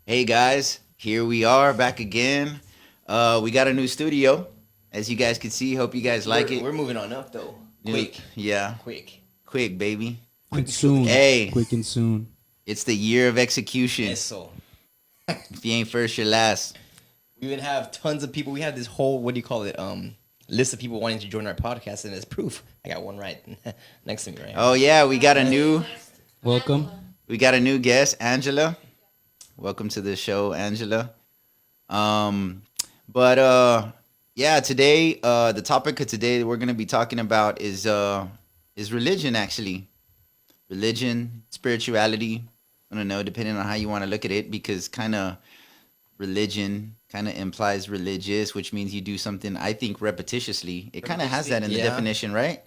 Hey guys, here we are back again. We got a new studio, as you guys can see. Hope you guys like it. We're moving on up though. Quick. Yeah, Quick. quick, baby. And soon. Hey. Quick and soon. It's the year of execution. Eso. If you ain't first, you're last. We even have tons of people. We have this whole list of people wanting to join our podcast, and it's proof. I got one right next to me right here. Oh yeah, we got a new guest, Angela. Welcome to the show, Angela. Today, the topic of today that we're gonna be talking about is religion, actually. Religion, spirituality. I don't know, depending on how you want to look at it, because religion kind of implies religious, which means you do something, I think, repetitiously. It kind of has that in the definition, right?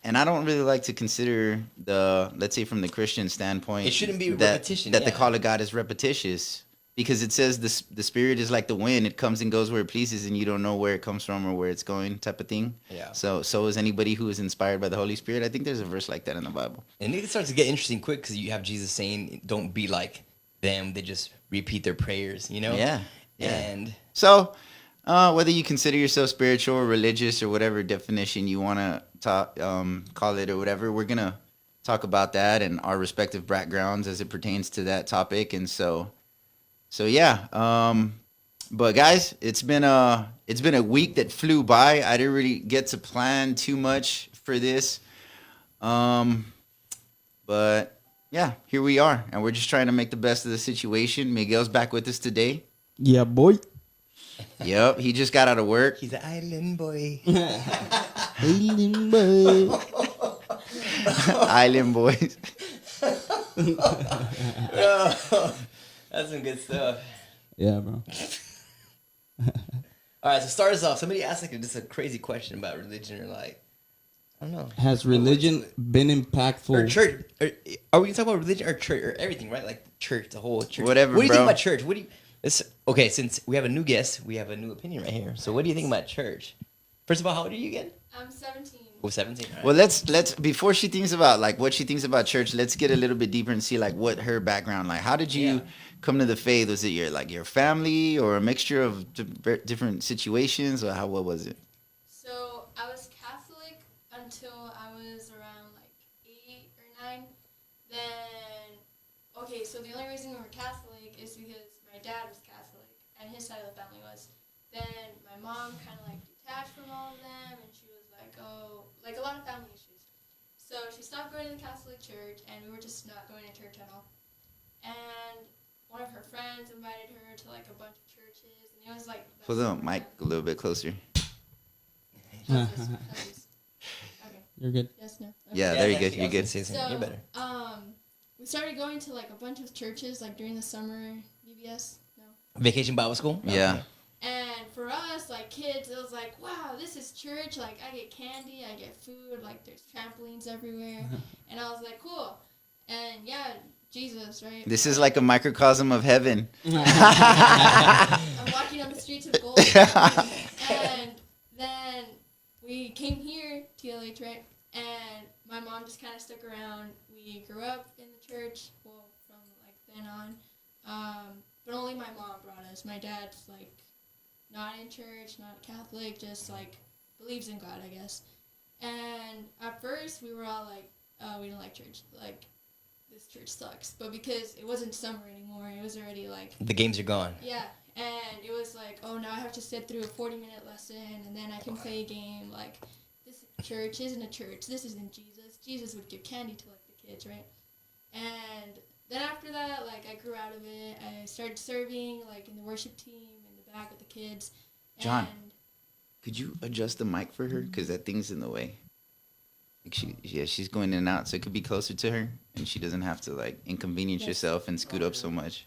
And I don't really like to consider let's say from the Christian standpoint, it shouldn't be repetition. That the call of God is repetitious, because it says the spirit is like the wind; it comes and goes where it pleases, and you don't know where it comes from or where it's going, type of thing. Yeah. So is anybody who is inspired by the Holy Spirit. I think there's a verse like that in the Bible. And it starts to get interesting quick because you have Jesus saying, "Don't be like them." They just repeat their prayers, you know. Yeah. And so, whether you consider yourself spiritual or religious or whatever definition you want to call it or whatever, we're gonna talk about that and our respective backgrounds as it pertains to that topic. And so yeah. But guys, it's been a week that flew by. I didn't really get to plan too much for this. But yeah, here we are, and we're just trying to make the best of the situation. Miguel's back with us today. Yeah, boy. Yep, he just got out of work. he's an island boy. Alien boy. Island boys. That's some good stuff. Yeah, bro. All right, so start us off. Somebody asked just a crazy question about religion, or like, I don't know. Has religion been impactful? Or church? Are we talking about religion or church or everything, right? Like church, the whole church. Whatever, What do you bro. think about church? Okay, since we have a new guest, we have a new opinion right here. So what do you think about church? First of all, how old are you again? I'm 17. Oh, 17. All right. Well, let's before she thinks about like what she thinks about church, let's get a little bit deeper and see like what her background like. How did you come to the faith? Was it your family or a mixture of different situations, or what was it? So I was Catholic until I was around like 8 or 9. So the only reason we were Catholic is because my dad was Catholic and his side of the family was. Then my mom kind of like detached from all of them, and she was like, oh, like a lot of family issues. So she stopped going to the Catholic church, and we were just not going to church at all. And one of her friends invited her to like a bunch of churches, and it was like... Pull the mic a little bit closer. Okay. You're good. Yes, no. Okay. Yeah, there you go. You're good. Say something. You're better. We started going to like a bunch of churches like during the summer. VBS, no. Vacation Bible School? Yeah. Okay. And for us, like kids, it was like, wow, this is church. Like I get candy, I get food. Like there's trampolines everywhere, and I was like, cool. And yeah, Jesus, right? This is like a microcosm of heaven. I'm walking on the streets of gold. And then we came here, TLH, right? And my mom just kind of stuck around. We grew up in the church, well, from like then on. But only my mom brought us. My dad's like not in church, not Catholic, just like believes in God, I guess. And at first we were all like, oh, we don't like church. Like, this church sucks. But because it wasn't summer anymore, it was already like... The games are gone. Yeah. And it was like, oh, now I have to sit through a 40-minute lesson, and then I can play a game. Like, this church isn't a church. This isn't Jesus. Jesus would give candy to, like, the kids, right? And then after that, like, I grew out of it. I started serving, like, in the worship team, in the back with the kids. John, could you adjust the mic for her? Because that thing's in the way. Like she's going in and out, so it could be closer to her, and she doesn't have to, like, inconvenience yourself and scoot up so much.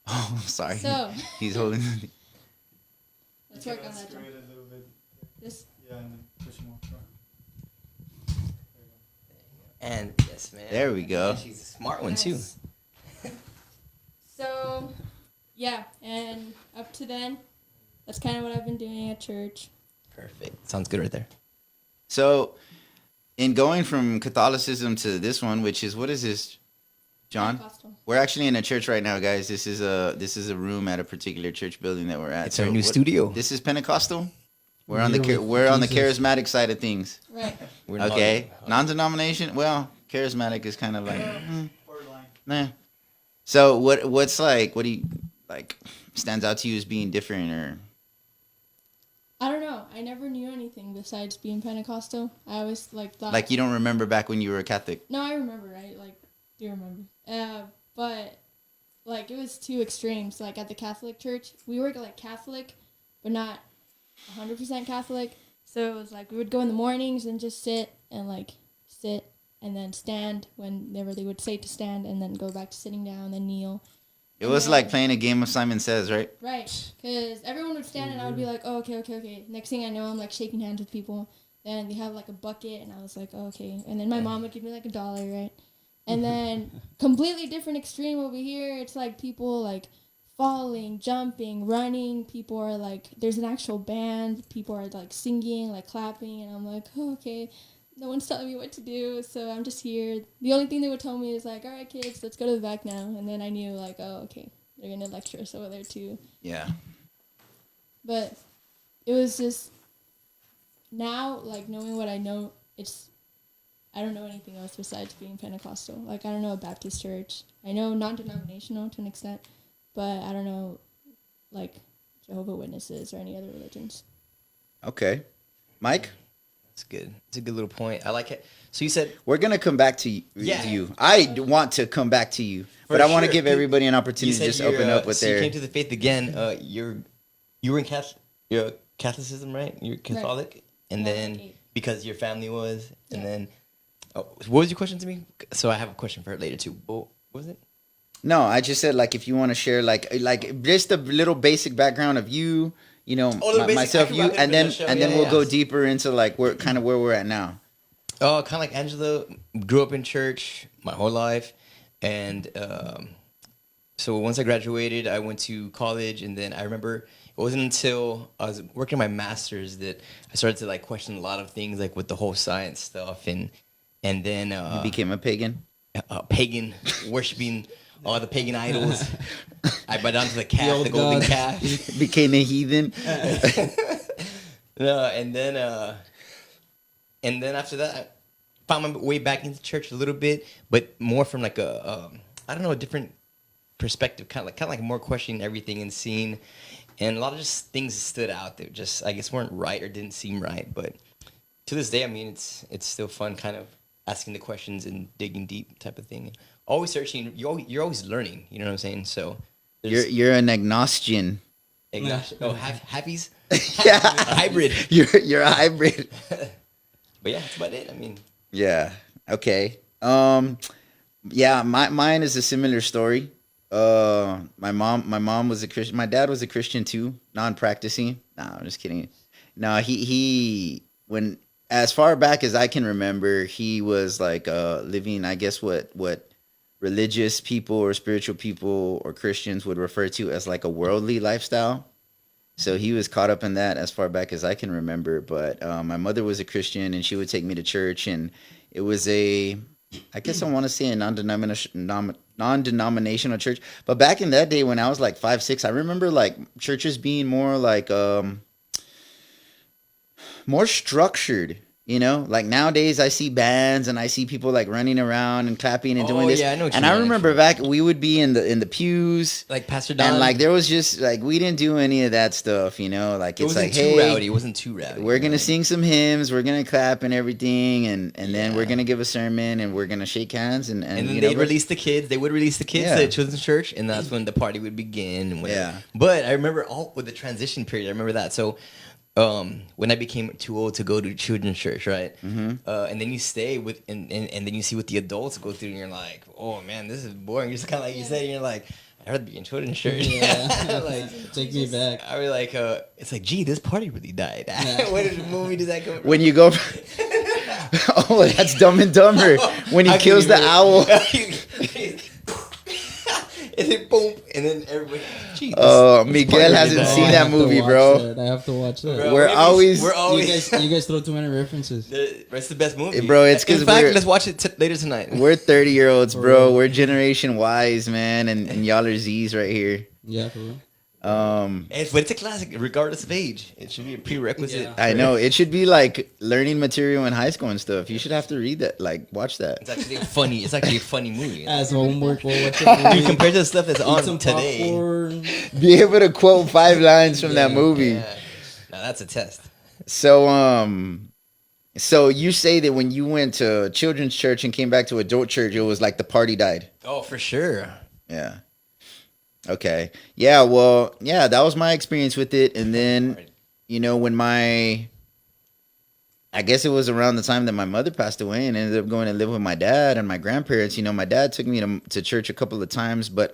Oh, I'm sorry. So, He's holding. let's work on that, John. Straight a little bit. This. Yeah, and then push more. And yes, man. There we go. Yeah, she's a smart one, too. Yes. So, yeah, and up to then, that's kind of what I've been doing at church. Perfect. Sounds good right there. So, in going from Catholicism to this one, which is, what is this? John? Pentecostal. We're actually in a church right now, guys. This is a room at a particular church building that we're at. It's our new studio. This is Pentecostal. We're on Here the with on the Jesus. charismatic side of things. Right. We're not- Okay, non-denomination. Well, charismatic is kind of like, nah. So what do you like stands out to you as being different or? I don't know. I never knew anything besides being Pentecostal. I always thought Like you don't remember back when you were a Catholic? No, I remember, right? Do remember. But it was two extremes. Like at the Catholic church, we were Catholic, but not 100% Catholic. So it was we would go in the mornings and just sit and then stand whenever they would say to stand, and then go back to sitting down, then kneel. It was like playing a game of Simon Says, right? Right, because everyone would stand and I would be like, oh, okay. Next thing I know, I'm shaking hands with people. Then they have a bucket, and I was like, oh, okay. And then my mom would give me $1, right? And then completely different extreme over here. It's people falling, jumping, running. People are there's an actual band. People are singing, clapping, and I'm like, oh, okay. No one's telling me what to do, so I'm just here. The only thing they would tell me is all right, kids, let's go to the back now. And then I knew oh, okay, they're gonna lecture us over there too. Yeah. But it was just now, knowing what I know, I don't know anything else besides being Pentecostal. I don't know a Baptist church. I know non-denominational to an extent, but I don't know Jehovah's Witnesses or any other religions. Okay, Mike. That's good. It's a good little point. I like it. So you said We're gonna come back to you. Yeah. To you. I want to come back to you, For but I want to sure. give everybody an you opportunity to said just you're, open up with so their. you came to the faith again. You were in you're Catholicism, right? You're Catholic, and Yeah, then 8. because your family was, and Yeah. then what was your question to me? So I have a question for her later too. What was it? No, I just said if you want to share just a little basic background of you, myself, you, and then we'll go deeper into where we're at now. Oh, kind of like Angela. Grew up in church my whole life, and so once I graduated, I went to college, and then I remember it wasn't until I was working my master's that I started to question a lot of things, with the whole science stuff, and then You became a pagan. pagan worshiping all the pagan idols. I bowed down to the calf, old the golden gods. calf. Became a heathen. No, and then after that, I found my way back into church a little bit, but more from a different perspective, kind of like more questioning everything and seeing, and a lot of just things stood out that just I guess weren't right or didn't seem right. But to this day, I mean, it's still fun, kind of asking the questions and digging deep type of thing. Always searching. You're always learning. You know what I'm saying? So You're an agnostian. happies. Yeah. Hybrid. You're a hybrid. But yeah, that's about it. I mean, Yeah. Okay. Yeah. Mine is a similar story. My mom was a Christian. My dad was a Christian too, non-practicing. Nah, I'm just kidding. No, he when as far back as I can remember, he was living, I guess what religious people or spiritual people or Christians would refer to as a worldly lifestyle. So he was caught up in that as far back as I can remember. But my mother was a Christian, and she would take me to church, and it was I guess I want to say a non-denominational church. But back in that day when I was 5, 6, I remember churches being more more structured. Nowadays I see bands and I see people running around and clapping and doing this. Yeah, I know what and you I mean, remember actually. back we would be in the pews. like Pastor Don. And there was just we didn't do any of that stuff, it it's wasn't too hey, rowdy. It wasn't too rowdy. we're gonna sing some hymns, we're gonna clap and everything, and then we're gonna give a sermon and we're gonna shake hands and And then you they'd know, release the kids. They would release the kids Yeah. to the children's church, and that's when the party would begin. And whatever. Yeah. But I remember with the transition period. I remember that. So when I became too old to go to children's church, right? Mm-hmm. And then you stay with, and then you see what the adults go through, and you're like, oh man, this is boring. Just kind of like you said, you're like, I'd rather be in children's church. Yeah. Take me back. I was like, it's like, gee, this party really died. What movie does that come from? when you go oh, that's Dumb and Dumber when he I kills the couldn't owl. and then boom, and then everybody. Gee, Miguel hasn't Oh, seen I that have to movie, watch bro. that. I have to watch that. Bro, We're always- You guys throw too many references. It's the best movie, Bro, it's 'cause in fact, we're- let's watch it later tonight. We're 30-year-olds, For bro. real. We're Generation Y's, man, and y'all are Z's right here. Yeah, for real. But it's a classic, regardless of age. It should be a prerequisite. Yeah. I know it should be like learning material in high school and stuff. You should have to read that, like watch that. It's actually a funny. It's actually a funny movie. As homework, we'll watch Dude, compared to the stuff that's Eat on some today. popcorn. Be able to quote 5 lines from that Yeah. movie. Yeah. Now that's a test. So you say that when you went to children's church and came back to adult church, it was like the party died. Oh, for sure. Yeah. Okay. Yeah. Well, yeah, that was my experience with it. And then, when I guess it was around the time that my mother passed away and ended up going to live with my dad and my grandparents. My dad took me to church a couple of times, but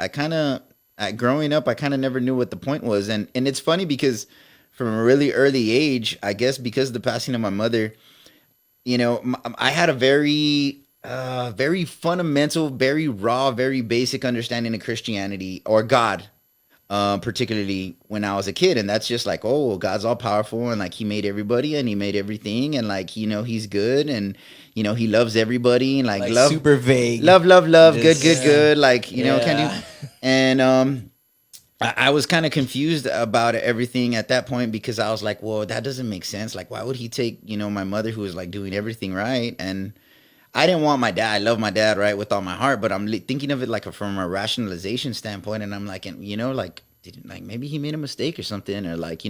growing up, I kind of never knew what the point was. And it's funny because from a really early age, I guess because of the passing of my mother, I had a very fundamental, very raw, very basic understanding of Christianity or God, particularly when I was a kid. And that's just like, oh, God's all powerful and like he made everybody and he made everything and like, he's good and, he loves everybody and like love, super vague. love, Just- good. Like, Yeah. can do. And, I was kind of confused about everything at that point because I was like, well, that doesn't make sense. Like, why would he take, my mother who was like doing everything right? And I didn't want my dad. I love my dad, right, with all my heart. But I'm thinking of it like from a rationalization standpoint. And I'm like, maybe he made a mistake or something. Or like,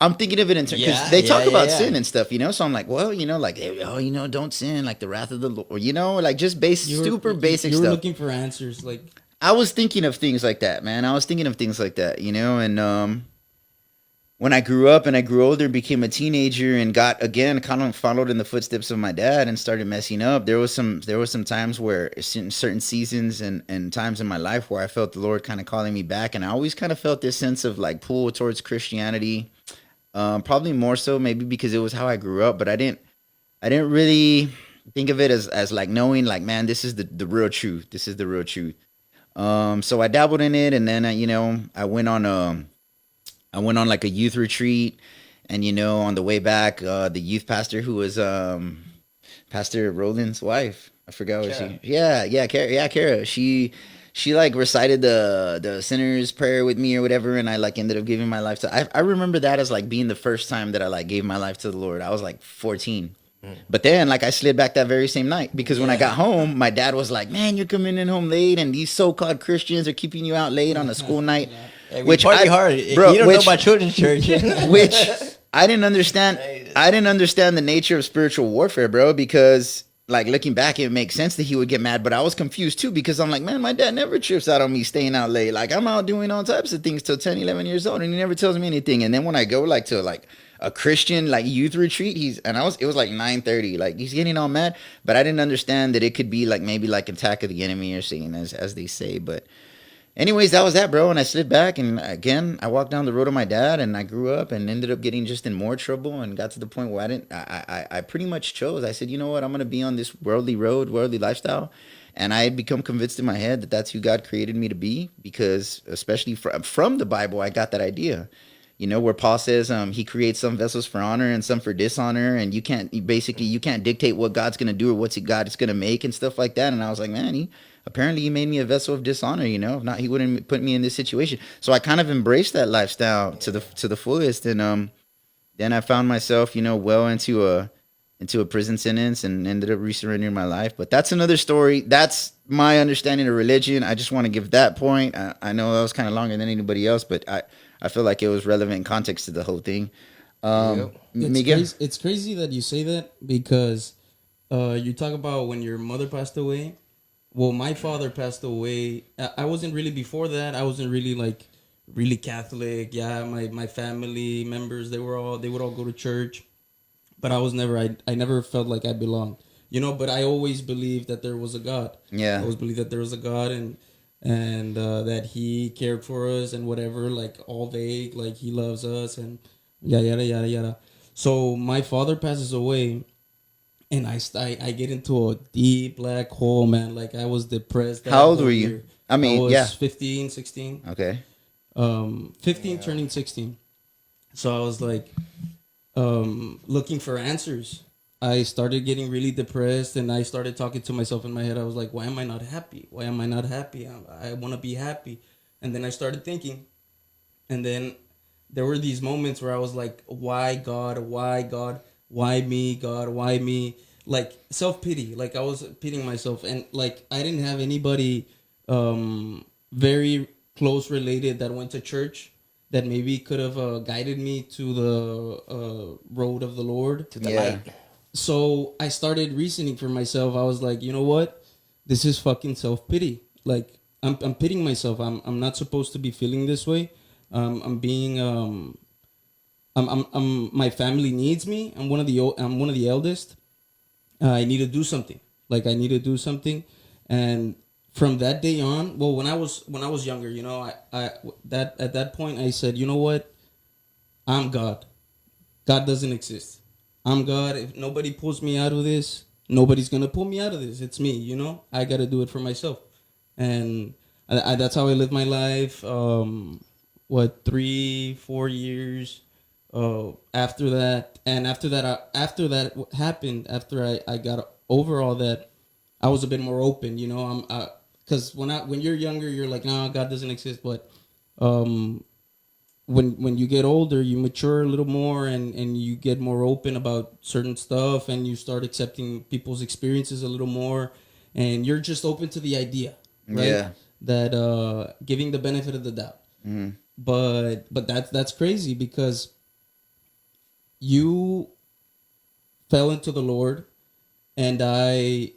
I'm thinking of it in terms, because they talk about sin and stuff, So I'm like, well, don't sin, like the wrath of the Lord, like just super basic You were stuff. looking for answers, like. I was thinking of things like that, man. And when I grew up and I grew older, became a teenager and got, again, kind of followed in the footsteps of my dad and started messing up. There was some times where certain seasons and times in my life where I felt the Lord kind of calling me back. And I always kind of felt this sense of like pull towards Christianity. Probably more so maybe because it was how I grew up, but I didn't really think of it as like knowing like, man, this is the real truth. This is the real truth. So I dabbled in it, and then I went on like a youth retreat, and on the way back, the youth pastor who was Pastor Roland's wife, I forgot what Kara. Kara. She like recited the sinner's prayer with me or whatever, and I like ended up giving my life to. I remember that as like being the first time that I like gave my life to the Lord. I was like 14. But then, like, I slid back that very same night because when I got home, my dad was like, "Man, you're coming in home late, and these so-called Christians are keeping you out late on a school night." Hey, we party hard. bro, You don't know about children's church. which I didn't understand. I didn't understand the nature of spiritual warfare, bro. Because like looking back, it makes sense that he would get mad, but I was confused too because I'm like, man, my dad never trips out on me staying out late. Like I'm out doing all types of things till 10, 11 years old, and he never tells me anything. And then when I go like to like a Christian like youth retreat, it was like 9:30, like he's getting all mad, but I didn't understand that it could be like maybe like attack of the enemy or Satan as they say. But anyways, that was that, bro. And I slid back, and again, I walked down the road of my dad, and I grew up and ended up getting just in more trouble, and got to the point where I pretty much chose. I said, you know what, I'm gonna be on this worldly road, worldly lifestyle. And I had become convinced in my head that that's who God created me to be, because especially from the Bible, I got that idea. Where Paul says he creates some vessels for honor and some for dishonor, and you can't dictate what God's going to do or what God is going to make and stuff like that. And I was like, man, apparently he made me a vessel of dishonor, If not, he wouldn't put me in this situation. So I kind of embraced that lifestyle to the fullest. And then I found myself, well into a prison sentence and ended up resurrendering my life. But that's another story. That's my understanding of religion. I just want to give that point. I know that was kind of longer than anybody else, but I feel like it was relevant context to the whole thing. Miguel? It's crazy that you say that because you talk about when your mother passed away. Well, my father passed away. I wasn't really before that. I wasn't really like really Catholic. Yeah, my family members, they would all go to church, but I never felt like I belonged. But I always believed that there was a God. Yeah. I always believed that there was a God and that he cared for us and whatever, like all vague, like he loves us and yada yada yada yada. So my father passes away, and I get into a deep black hole, man. Like I was depressed. How old were you? I mean, was yeah. 15, 16. Okay. 15 turning 16. So I was like looking for answers. I started getting really depressed, and I started talking to myself in my head. I was like, why am I not happy? Why am I not happy? I want to be happy. And then I started thinking, and then there were these moments where I was like, why God? Why God? Why me, God? Why me? Like self-pity. Like I was pitying myself, and like I didn't have anybody very close related that went to church that maybe could have guided me to the road of the Lord. To the Yeah. light. So I started reasoning for myself. I was like, you know what? This is fucking self-pity. Like I'm pitying myself. I'm not supposed to be feeling this way. I'm being my family needs me. I'm one of the eldest. I need to do something. Like I need to do something. And from that day on, well, when I was younger, you know, at that point I said, you know what? I'm God. God doesn't exist. I'm God. If nobody pulls me out of this, nobody's gonna pull me out of this. It's me, you know. I gotta do it for myself, and that's how I live my life. 3-4 years after that, and after that happened, after I got over all that, I was a bit more open, you know. Because when you're younger, you're like, no, God doesn't exist, but when you get older, you mature a little more, and you get more open about certain stuff, and you start accepting people's experiences a little more, and you're just open to the idea, right? Yeah. That giving the benefit of the doubt. Mm-hmm. But that's crazy because you fell into the Lord, and I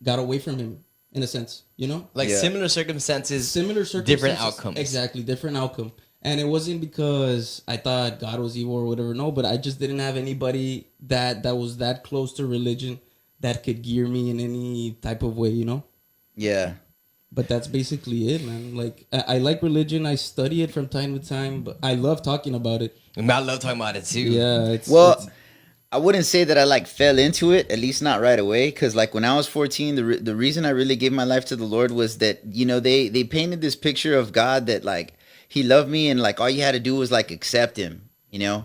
got away from Him in a sense, you know. Like Yeah. similar circumstances, Similar different outcomes. Exactly, different outcome. And it wasn't because I thought God was evil or whatever. No, but I just didn't have anybody that was that close to religion that could gear me in any type of way, you know. Yeah. But that's basically it, man. Like I like religion. I study it from time to time, but I love talking about it. And I love talking about it too. Yeah, Well, I wouldn't say that I like fell into it, at least not right away, because like when I was 14, the reason I really gave my life to the Lord was that, you know, they painted this picture of God that like He loved me, and like all you had to do was like accept Him, you know.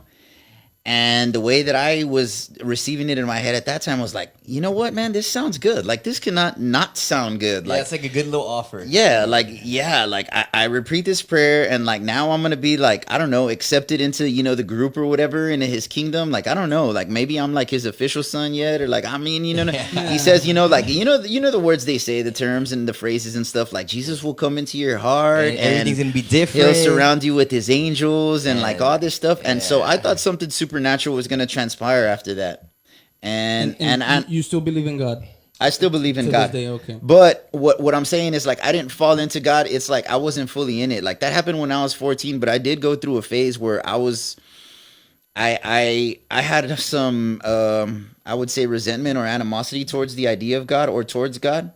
And the way that I was receiving it in my head at that time was like, you know what, man, this sounds good. Like this cannot not sound good. Yeah, Like it's like a good little offer. I repeat this prayer, and like now I'm gonna be like, I don't know, accepted into, you know, the group or whatever into His kingdom. Like I don't know, like maybe I'm like His official son yet, or like I mean, you know, He says, you know, like you know the words they say, the terms and the phrases and stuff. Like Jesus will come into your heart, And everything's gonna be different. He'll surround you with His angels and like all this stuff. And so I Yeah. thought something supernatural was gonna transpire after that. And you still believe in God I still believe in to God. this day? Okay. But what I'm saying is like I didn't fall into God. It's like I wasn't fully in it. Like that happened when I was 14, but I did go through a phase where I had some I would say resentment or animosity towards the idea of God or towards God.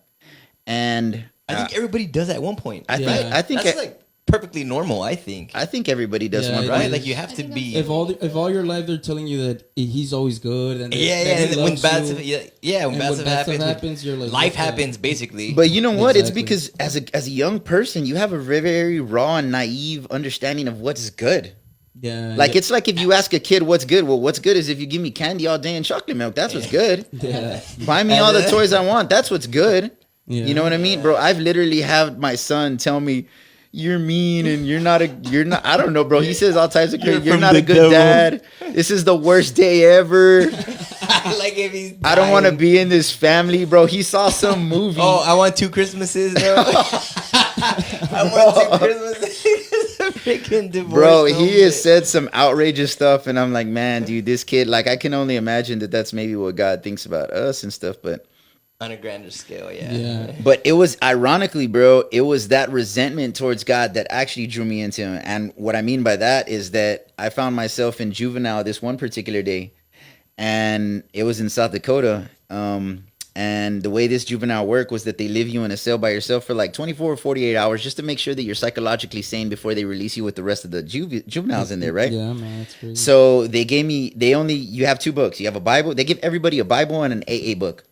And I think everybody does at one point. I think Yeah. I think That's like perfectly normal. I think. I think everybody does Yeah, one, it right? Right? is. Like you have I to think be. If all your life they're telling you that He's always good, and Yeah, that yeah. He And when loves bad you, stuff, when and bad when stuff bad stuff happens, happens, you're like, life okay. happens basically. But you know what? Exactly. It's because as a young person, you have a very, very raw and naive understanding of what's good. yeah, Like yeah, it's like if you ask a kid what's good. Well, what's good is if you give me candy all day and chocolate milk. That's what's good. yeah, Buy me all the toys I want. That's what's good. yeah. You know what I mean, bro? I've literally had my son tell me, "You're mean and you're not. I don't know, bro." He says all types of crazy. You're from not a the good devil." dad. This is the worst day ever. Like if he's. I don't want to dying. be in this family, bro. He saw some movie. Oh, I want 2 Christmases, bro. I want 2 Christmases. Freaking divorce. Bro, he has said some outrageous stuff, and I'm like, man, dude, this kid, like, I can only imagine that that's maybe what God thinks about us and stuff, but on a grander scale, Yeah. it was ironically, bro, it was that resentment towards God that actually drew me into him. And what I mean by that is that I found myself in juvenile this one particular day, and it was in South Dakota. And the way this juvenile work was that they leave you in a cell by yourself for like 24 or 48 hours just to make sure that you're psychologically sane before they release you with the rest of the juveniles in there, right? Yeah, man, that's crazy. So you have 2 books. You have a Bible. They give everybody a Bible and an AA book.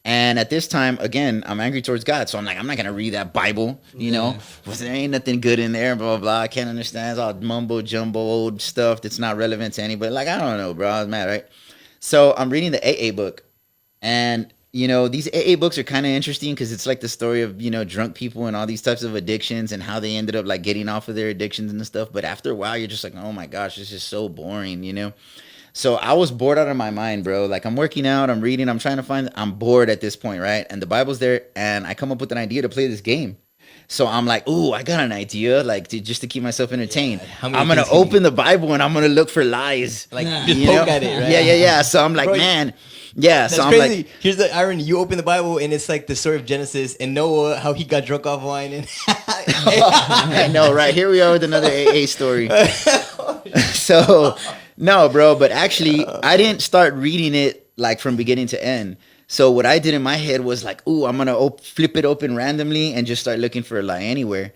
And at this time, again, I'm angry towards God. So I'm like, I'm not going to read that Bible, you know? Well, there ain't nothing good in there, blah, blah, blah. I can't understand. It's all mumbo jumbo old stuff that's not relevant to anybody. Like, I don't know, bro. I was mad, right? So I'm reading the AA book. And, you know, these AA books are kind of interesting because it's like the story of, you know, drunk people and all these types of addictions and how they ended up like getting off of their addictions and stuff. But after a while, you're just like, oh my gosh, this is so boring, you know? So I was bored out of my mind, bro. Like I'm working out, I'm reading, I'm bored at this point, right? And the Bible's there, and I come up with an idea to play this game. So I'm like, ooh, I got an idea, like just to keep myself entertained. How many I'm gonna things can you- open the Bible and I'm gonna look for lies. Like Yeah. just You poke know? at it, right? Yeah. So I'm like, Bro, man, yeah. That's So I'm crazy. like, Here's the irony: you open the Bible and it's like the story of Genesis and Noah, how he got drunk off wine, and I know, right? Here we are with another AA story. So, no, bro, but actually, I didn't start reading it like from beginning to end. So what I did in my head was like, ooh, I'm gonna flip it open randomly and just start looking for a lie anywhere.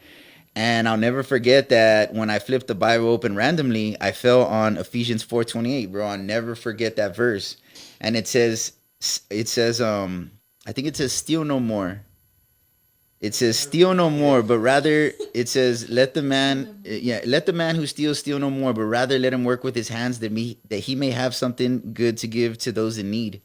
And I'll never forget that when I flipped the Bible open randomly, I fell on Ephesians 4:28, bro. I'll never forget that verse. And it says, I think it says, steal no more. It says, steal no more, but rather it says, let the man who steals steal no more, but rather let him work with his hands that he may have something good to give to those in need.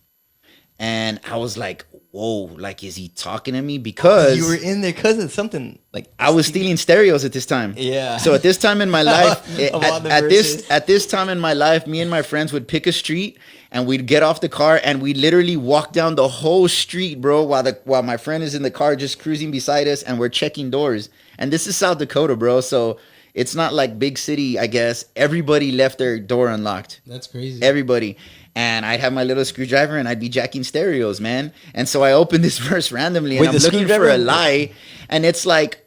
And I was like, whoa, like, is he talking to me? Because you were in there because of something like I was stealing stereos at this time. Yeah. So at this time in my life, Of all the at verses. this time in my life, me and my friends would pick a street and we'd get off the car and we'd literally walk down the whole street, bro, while my friend is in the car just cruising beside us and we're checking doors. And this is South Dakota, bro. So it's not like big city, I guess. Everybody left their door unlocked. That's crazy. Everybody. And I'd have my little screwdriver and I'd be jacking stereos, man. And so I opened this verse randomly and Wait, I'm the looking for screwdriver? a lie. And it's like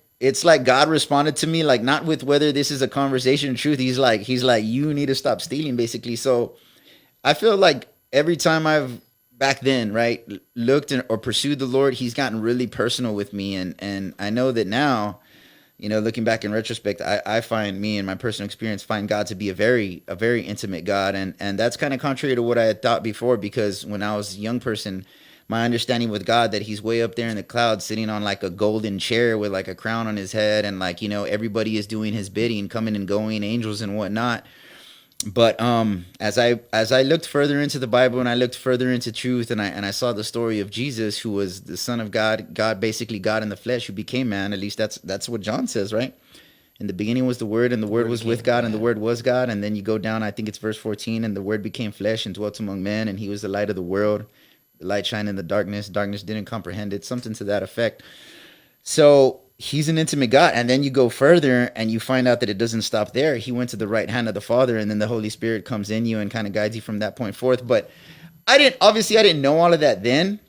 God responded to me, like not with whether this is a conversation or truth. He's like, you need to stop stealing, basically. So I feel like every time I've back then, right, looked or pursued the Lord, he's gotten really personal with me. And I know that now, you know, looking back in retrospect, I find me and my personal experience find God to be a very intimate God. And that's kind of contrary to what I had thought before, because when I was a young person, my understanding with God that he's way up there in the clouds sitting on like a golden chair with like a crown on his head. And like, you know, everybody is doing his bidding, coming and going, angels and whatnot. But as I looked further into the Bible and I looked further into truth and I saw the story of Jesus, who was the Son of God, basically God in the flesh, who became man. At least that's what John says, right? In the beginning was the Word, and the Word was with God, and the Word was God. And then you go down, I think it's verse 14, and the Word became flesh and dwelt among men, and he was the light of the world. The light shined in the darkness. Darkness didn't comprehend it. Something to that effect. So he's an intimate God. And then you go further and you find out that it doesn't stop there. He went to the right hand of the Father, and then the Holy Spirit comes in you and kind of guides you from that point forth. But I didn't know all of that then.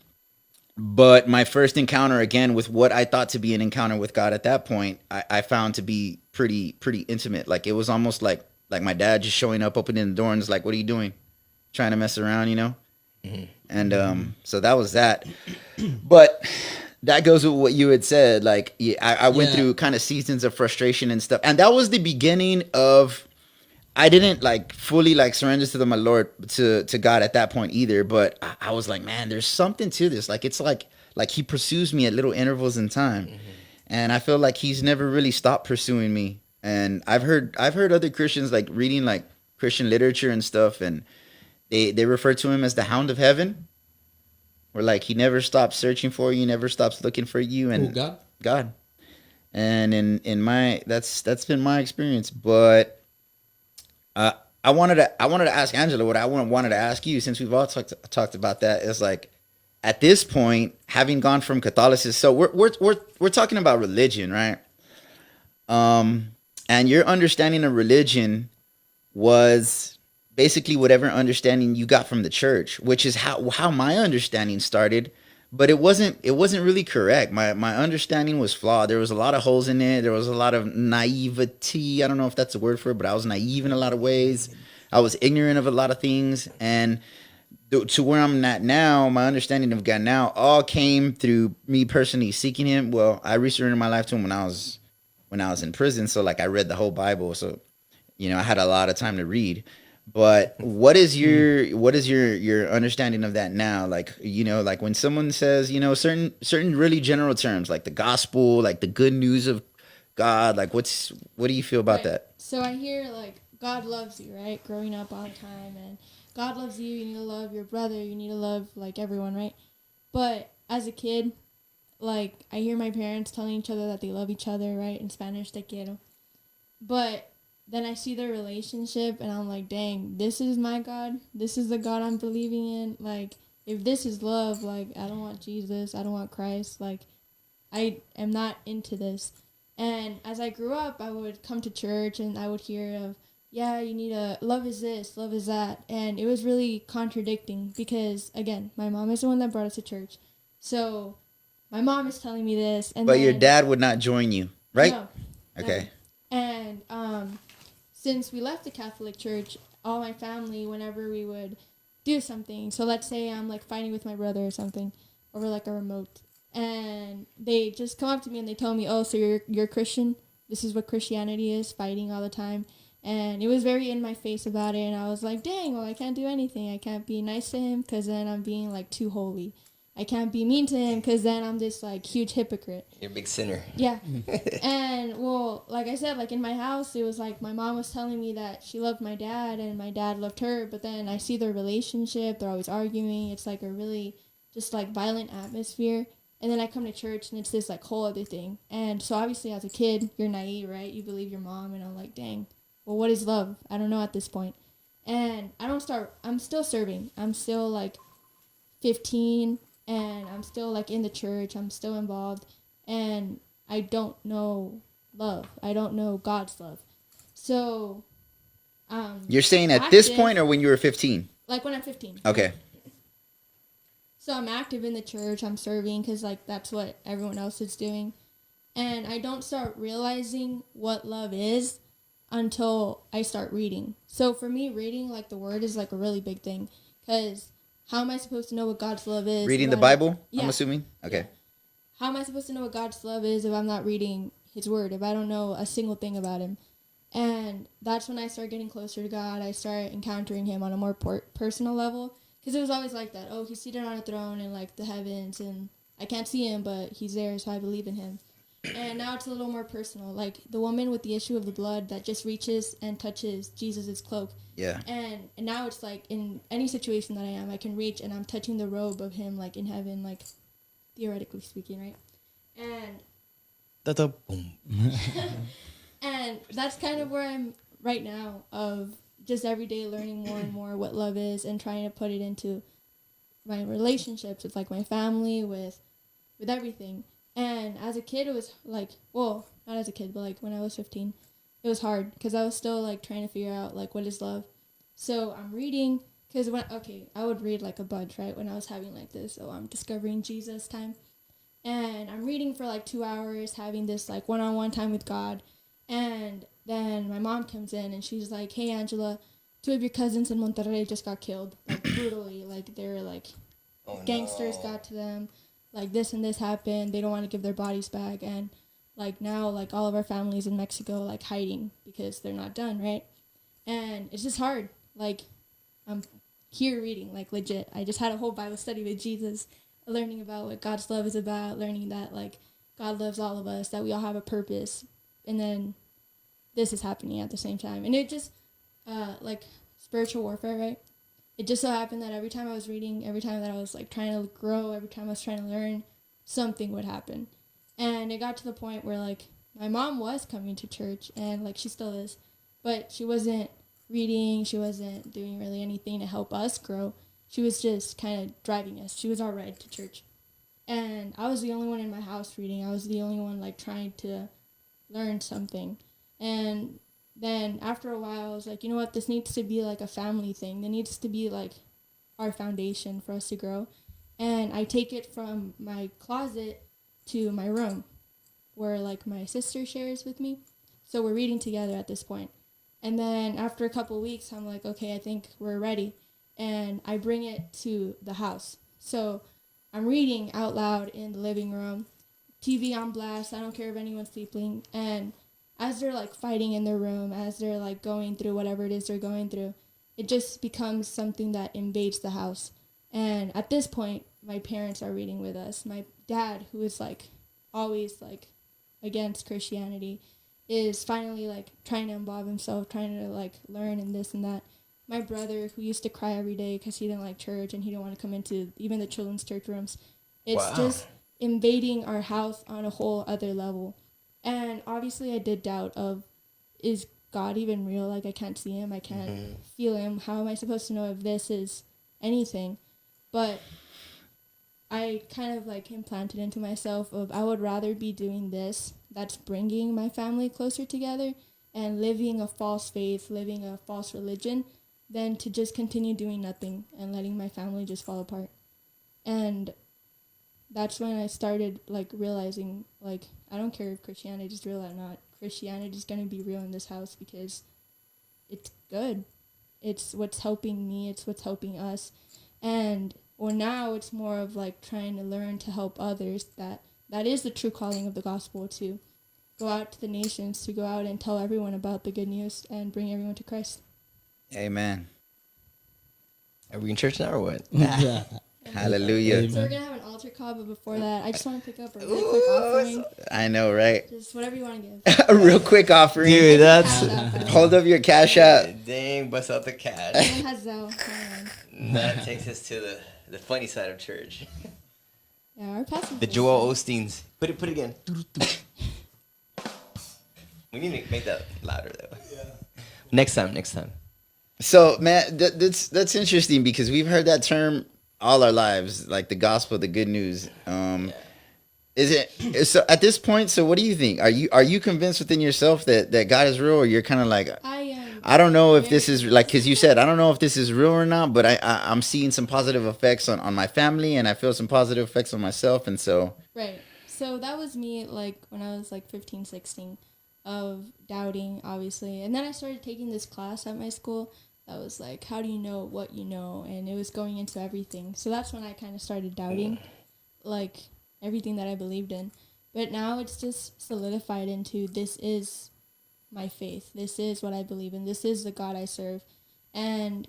But my first encounter, again, with what I thought to be an encounter with God at that point, I found to be pretty intimate. Like it was almost like my dad just showing up, opening the door, and it's like, "What are you doing? Trying to mess around, you know?" Mm-hmm. And so that was that. But that goes with what you had said. Like, I went through kind of seasons of frustration and stuff, and that was the beginning of. I didn't like fully like surrender to my Lord to God at that point either, but I was like, man, there's something to this. Like it's like he pursues me at little intervals in time, mm-hmm. and I feel like he's never really stopped pursuing me. And I've heard other Christians like reading like Christian literature and stuff, and they refer to him as the Hound of Heaven, or like he never stops searching for you, never stops looking for you. And God, and in my that's been my experience, but. I wanted to ask Angela what I wanted to ask you, since we've all talked about that, is like at this point, having gone from Catholicism, so we're talking about religion, right? And your understanding of religion was basically whatever understanding you got from the church, which is how my understanding started. But it wasn't really correct. My understanding was flawed. There was a lot of holes in it. There was a lot of naivety. I don't know if that's a word for it, but I was naive in a lot of ways. I was ignorant of a lot of things. And to where I'm at now, my understanding of God now all came through me personally seeking him. Well, I resurrendered my life to him when I was in prison. So like I read the whole Bible. So, you know, I had a lot of time to read. But what is your understanding of that now? Like, like when someone says, certain really general terms like the gospel, like the good news of God, like what do you feel about Right. that? So I hear like God loves you, right? Growing up all the time, and God loves you. You need to love your brother. You need to love like everyone, right? But as a kid, like I hear my parents telling each other that they love each other, right? In Spanish, te quiero. But then I see their relationship, and I'm like, dang, this is my God. This is the God I'm believing in. Like, if this is love, like I don't want Jesus. I don't want Christ. Like, I am not into this. And as I grew up, I would come to church and I would hear of, yeah, you need a love is this, love is that. And it was really contradicting because, again, my mom is the one that brought us to church. So my mom is telling me this. And But your then, dad would not join you, right? no, Okay. never. And since we left the Catholic Church, all my family, whenever we would do something, so let's say I'm like fighting with my brother or something over like a remote, and they just come up to me and they tell me, "Oh, so you're Christian? This is what Christianity is, fighting all the time." And it was very in my face about it, and I was like, "Dang, well, I can't do anything. I can't be nice to him because then I'm being like too holy. I can't be mean to him because then I'm this like huge hypocrite." You're a big sinner. Yeah. And well, like I said, like in my house, it was like my mom was telling me that she loved my dad and my dad loved her, but then I see their relationship, they're always arguing. It's like a really just like violent atmosphere. And then I come to church and it's this like whole other thing. And so obviously as a kid, you're naive, right? You believe your mom, and I'm like, dang, well, what is love? I don't know at this point. And I'm still serving. I'm still like 15 and I'm still like in the church. I'm still involved. And I don't know love. I don't know God's love. So, You're saying at this active, point or when you were 15? like when I'm 15. Okay. So I'm active in the church. I'm serving because like that's what everyone else is doing. And I don't start realizing what love is until I start reading. So for me, reading like the word is like a really big thing because how am I supposed to know what God's love is? Reading if the I don't- Bible, Yeah. I'm assuming? Okay. Yeah. How am I supposed to know what God's love is if I'm not reading His Word, if I don't know a single thing about Him? And that's when I start getting closer to God. I start encountering Him on a more personal level. Because it was always like that. Oh, He's seated on a throne in like the heavens, and I can't see Him, but He's there, so I believe in Him. And now it's a little more personal. Like the woman with the issue of the blood that just reaches and touches Jesus' cloak. Yeah. And now it's like in any situation that I am, I can reach and I'm touching the robe of Him, like in heaven, like theoretically speaking, right? And Boom. and that's kind of where I'm right now, of just every day learning more and more what love is and trying to put it into my relationships with like my family, with everything. And as a kid, it was like, well, not as a kid, but like when I was 15, it was hard because I was still like trying to figure out like what is love. So I'm reading because I would read like a bunch, right, when I was having like this, oh, I'm discovering Jesus time. And I'm reading for like 2 hours, having this like one-on-one time with God. And then my mom comes in and she's like, "Hey, Angela, two of your cousins in Monterrey just got killed, like brutally. Like they were like gangsters got to them. Like this and this happened. They don't want to give their bodies back. And like now, like all of our families in Mexico, like hiding because they're not done, right? And it's just hard. Like I'm here reading, like legit. I just had a whole Bible study with Jesus, learning about what God's love is about, learning that like God loves all of us, that we all have a purpose, and then this is happening at the same time. And it just like spiritual warfare, right? It just so happened that every time I was reading, every time that I was like trying to grow, every time I was trying to learn, something would happen. And it got to the point where like my mom was coming to church and like she still is, but she wasn't reading, she wasn't doing really anything to help us grow. She was just kind of driving us. She was our ride to church. And I was the only one in my house reading. I was the only one like trying to learn something. And then after a while, I was like, you know what? This needs to be like a family thing. There needs to be like our foundation for us to grow. And I take it from my closet to my room where like my sister shares with me. So we're reading together at this point. And then after a couple weeks, I'm like, okay, I think we're ready. And I bring it to the house. So I'm reading out loud in the living room, TV on blast. I don't care if anyone's sleeping. And as they're like fighting in their room, as they're like going through whatever it is they're going through, it just becomes something that invades the house. And at this point, my parents are reading with us. My dad, who is like always like against Christianity, is finally like trying to involve himself, trying to like learn and this and that. My brother, who used to cry every day because he didn't like church and he didn't want to come into even the children's church rooms, it's just invading our house on a whole other level. And obviously I did doubt of, is God even real? Like, I can't see him, I can't feel him. How am I supposed to know if this is anything? But I kind of like implanted into myself of, I would rather be doing this that's bringing my family closer together and living a false faith, living a false religion, than to just continue doing nothing and letting my family just fall apart. And that's when I started like realizing, like, I don't care if Christianity is real or not. Christianity is going to be real in this house because it's good. It's what's helping me. It's what's helping us. And well, now it's more of like trying to learn to help others. That is the true calling of the gospel, to go out to the nations, to go out and tell everyone about the good news and bring everyone to Christ. Amen. Are we in church now or what? Yeah. Hallelujah. So we're going to have an altar call, but before that, I just want to pick up a really quick offering. I know, right? Just whatever you want to give. A real quick offering. Dude, that's Hold up your cash app. dang, bust out the cash. Everyone has Zelle. That takes us to the funny side of church. Yeah, our pastor. The Joel Osteens. Put it again. We need to make that louder though. Yeah. Next time. So, man, that's interesting because we've heard that term all our lives, like the gospel, the good news. Is it so at this point? So, what do you think? Are you convinced within yourself that God is real, or you're kind of like, I don't know if this is like, because you said I don't know if this is real or not, but I'm seeing some positive effects on my family, and I feel some positive effects on myself, and so Right. So that was me, like, when I was, like, 15, 16, of doubting, obviously. And then I started taking this class at my school that was, like, how do you know what you know? And it was going into everything. So that's when I kind of started doubting, like, everything that I believed in. But now it's just solidified into, this is my faith. This is what I believe in. This is the God I serve. And,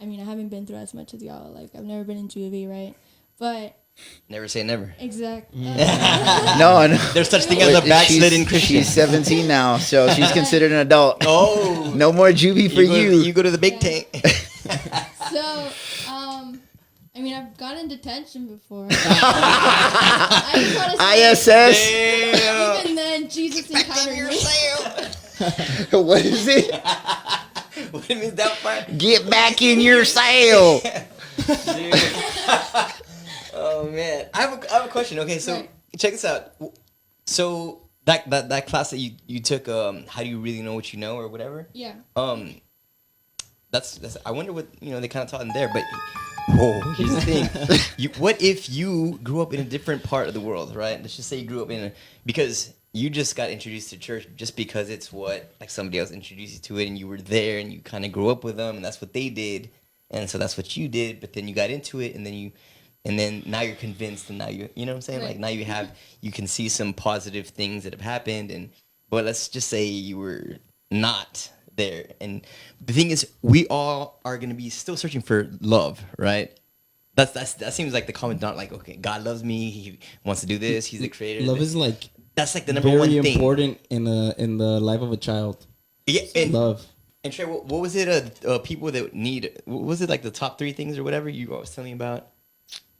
I mean, I haven't been through as much as y'all. Like, I've never been in juvie, right? But... Never say never. Exactly. no. There's such thing as a backslidden Christian. She's 17 now, so she's considered an adult. Oh, no more juvie for you. You go to the big tank. So, I mean, I've gone in detention before. I just want to say, ISS. even then, Jesus encountered me. What is it? What is that part? Get back in your cell. Oh man, I have a question. Okay, so check this out. So that class that you took, how do you really know what you know or whatever? Yeah. That's I wonder what they kind of taught in there. But here's the thing: what if you grew up in a different part of the world, right? Let's just say you grew up because you just got introduced to church just because it's what like somebody else introduced you to it, and you were there, and you kind of grew up with them, and that's what they did, and so that's what you did. But then you got into it, and then now you're convinced, and now you know what I'm saying? Right. Like now you can see some positive things that have happened, but let's just say you were not there. And the thing is, we all are gonna be still searching for love, right? That seems like the common denominator. Like, okay, God loves me. He wants to do this. He's the creator. Love is like that's like the number one thing. Very important in the life of a child. Yeah, and, love. And Trae, what was it? People that need. What was it like the top 3 things or whatever you were always telling me about?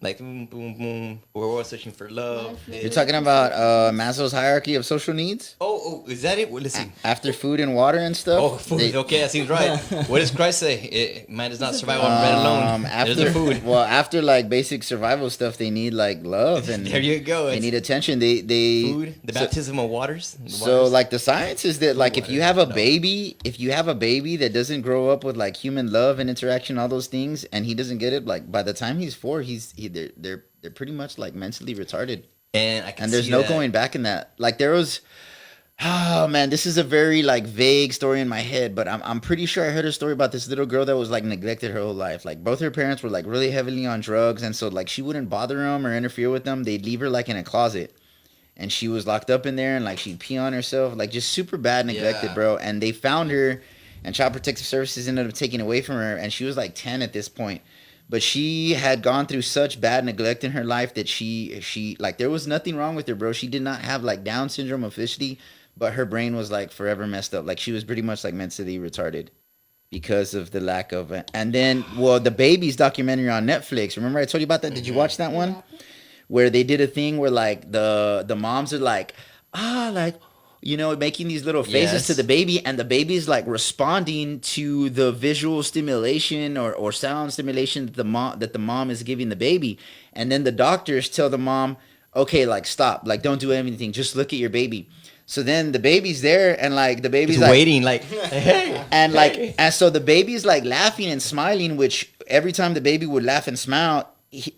Like boom, boom, boom. We're all searching for love. You're talking about Maslow's hierarchy of social needs? Oh, is that it? Well, listen. After food and water and stuff? Oh, food. Okay, that seems right. What does Christ say? Man does not survive on bread alone. There's the food. Well, after like basic survival stuff, they need like love and there you go. They need attention. They food, the baptism of waters. So like the science is that like if you have a baby that doesn't grow up with like human love and interaction, all those things, and he doesn't get it, like by the time he's 4, they're pretty much like mentally retarded. And there's no going back in that. Like there was, oh man, this is a very like vague story in my head, but I'm pretty sure I heard a story about this little girl that was like neglected her whole life. Like both her parents were like really heavily on drugs, and so like she wouldn't bother them or interfere with them. They'd leave her like in a closet, and she was locked up in there, and like she'd pee on herself, like just super bad neglected, bro. And they found her, and Child Protective Services ended up taking away from her, and she was like 10 at this point. But she had gone through such bad neglect in her life that she like, there was nothing wrong with her, bro. She did not have like Down syndrome officially, but her brain was like forever messed up. Like she was pretty much like mentally retarded because of the lack of it. And then, well, the Babies documentary on Netflix. Remember I told you about that? Did you watch that one? Where they did a thing where like the moms are like, like, you know, making these little faces to the baby, and the baby's like responding to the visual stimulation or sound stimulation that the mom is giving the baby. And then the doctors tell the mom, okay, like stop, like don't do anything, just look at your baby. So then the baby's there, and like the baby's He's like waiting, like, hey, and like, and so the baby's like laughing and smiling, which every time the baby would laugh and smile,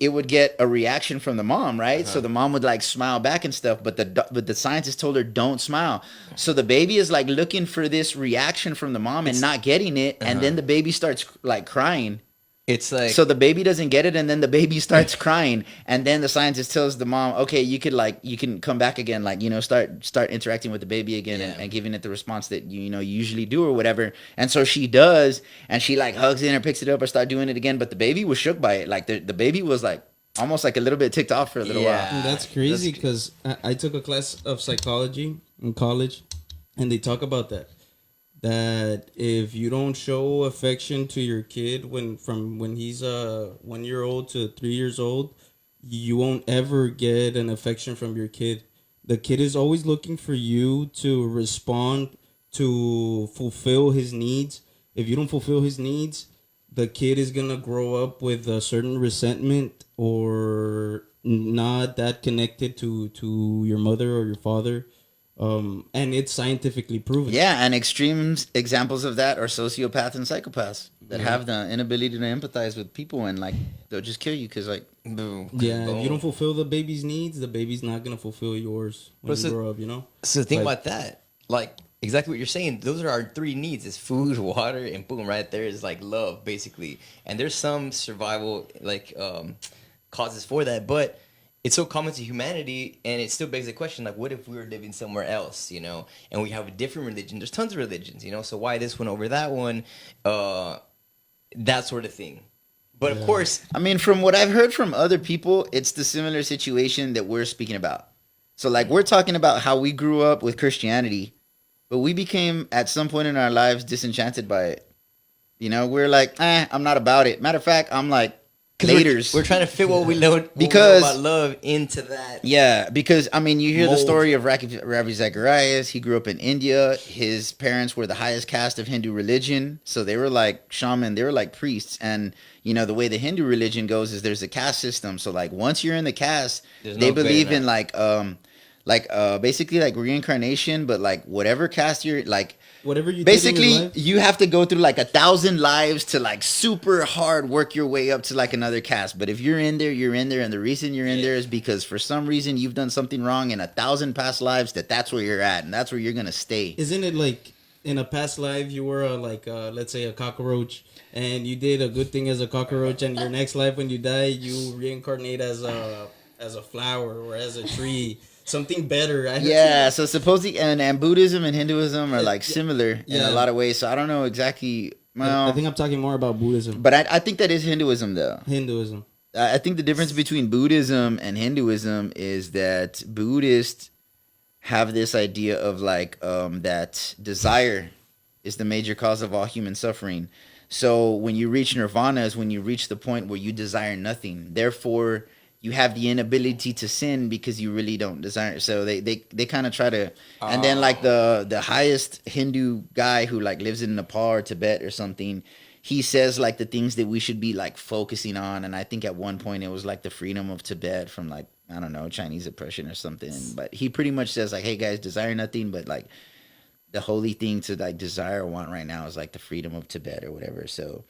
it would get a reaction from the mom, right? So the mom would like smile back and stuff, but the scientist told her don't smile. So the baby is like looking for this reaction from the mom and not getting it, and then the baby starts like crying. it's like, So the baby doesn't get it, and then the baby starts crying, and then the scientist tells the mom, okay, you can come back again, like, you know, start interacting with the baby again, and giving it the response that you usually do or whatever. And so she does, and she like hugs it or picks it up or start doing it again, but the baby was shook by it. Like the baby was like almost like a little bit ticked off for a little while. That's crazy because I took a class of psychology in college, and they talk about that if you don't show affection to your kid when he's 1 year old to 3 years old, you won't ever get an affection from your kid. The kid is always looking for you to respond, to fulfill his needs. If you don't fulfill his needs, the kid is gonna grow up with a certain resentment or not that connected to your mother or your father. And it's scientifically proven. Yeah, and extreme examples of that are sociopaths and psychopaths that have the inability to empathize with people, and like they'll just kill you because like boom. Yeah, Boom. if you don't fulfill the baby's needs, the baby's not gonna fulfill yours when But you grow up. You know. So think Like- about that. Like exactly what you're saying. Those are our three needs: is food, water, and boom. Right there is like love, basically. And there's some survival like causes for that, but it's so common to humanity, and it still begs the question: like, what if we were living somewhere else, you know, and we have a different religion? There's tons of religions, you know. So why this one over that one? That sort of thing. But of course, I mean, from what I've heard from other people, it's the similar situation that we're speaking about. So, like, we're talking about how we grew up with Christianity, but we became, at some point in our lives, disenchanted by it. You know, we're like, I'm not about it. Matter of fact, I'm like, 'cause laters. we're trying to fit what we know Because- about love into that. Yeah, because I mean, you hear the Mold. story of Ravi Zacharias. He grew up in India. His parents were the highest caste of Hindu religion, so they were like shaman. They were like priests, and you know the way the Hindu religion goes is there's a caste system. So like once you're in the caste, There's they no getting believe in out. like basically like reincarnation, but like whatever caste you're like. Whatever you Basically, did in your life, you have to go through like 1,000 lives to like super hard work your way up to like another caste. But if you're in there, you're in there, and the reason you're in there is because for some reason you've done something wrong in 1,000 past lives. That's where you're at, and that's where you're gonna stay. isn't it like in a past life you were let's say a cockroach, and you did a good thing as a cockroach, and your next life when you die you reincarnate as a flower or as a tree, something better. Yeah, so supposedly, and Buddhism and Hinduism are like similar in Yeah. a lot of ways. So I don't know exactly. Well, I think I'm talking more about Buddhism, but I think that is Hinduism though. Hinduism. I think the difference between Buddhism and Hinduism is that Buddhists have this idea of like that desire is the major cause of all human suffering. So when you reach nirvana is when you reach the point where you desire nothing. Therefore, you have the inability to sin because you really don't desire. So they kind of try to, and then like the highest Hindu guy who like lives in Nepal or Tibet or something, he says like the things that we should be like focusing on. And I think at one point it was like the freedom of Tibet from like, I don't know, Chinese oppression or something. But he pretty much says like, hey guys, desire nothing, but like the holy thing to like desire or want right now is like the freedom of Tibet or whatever. So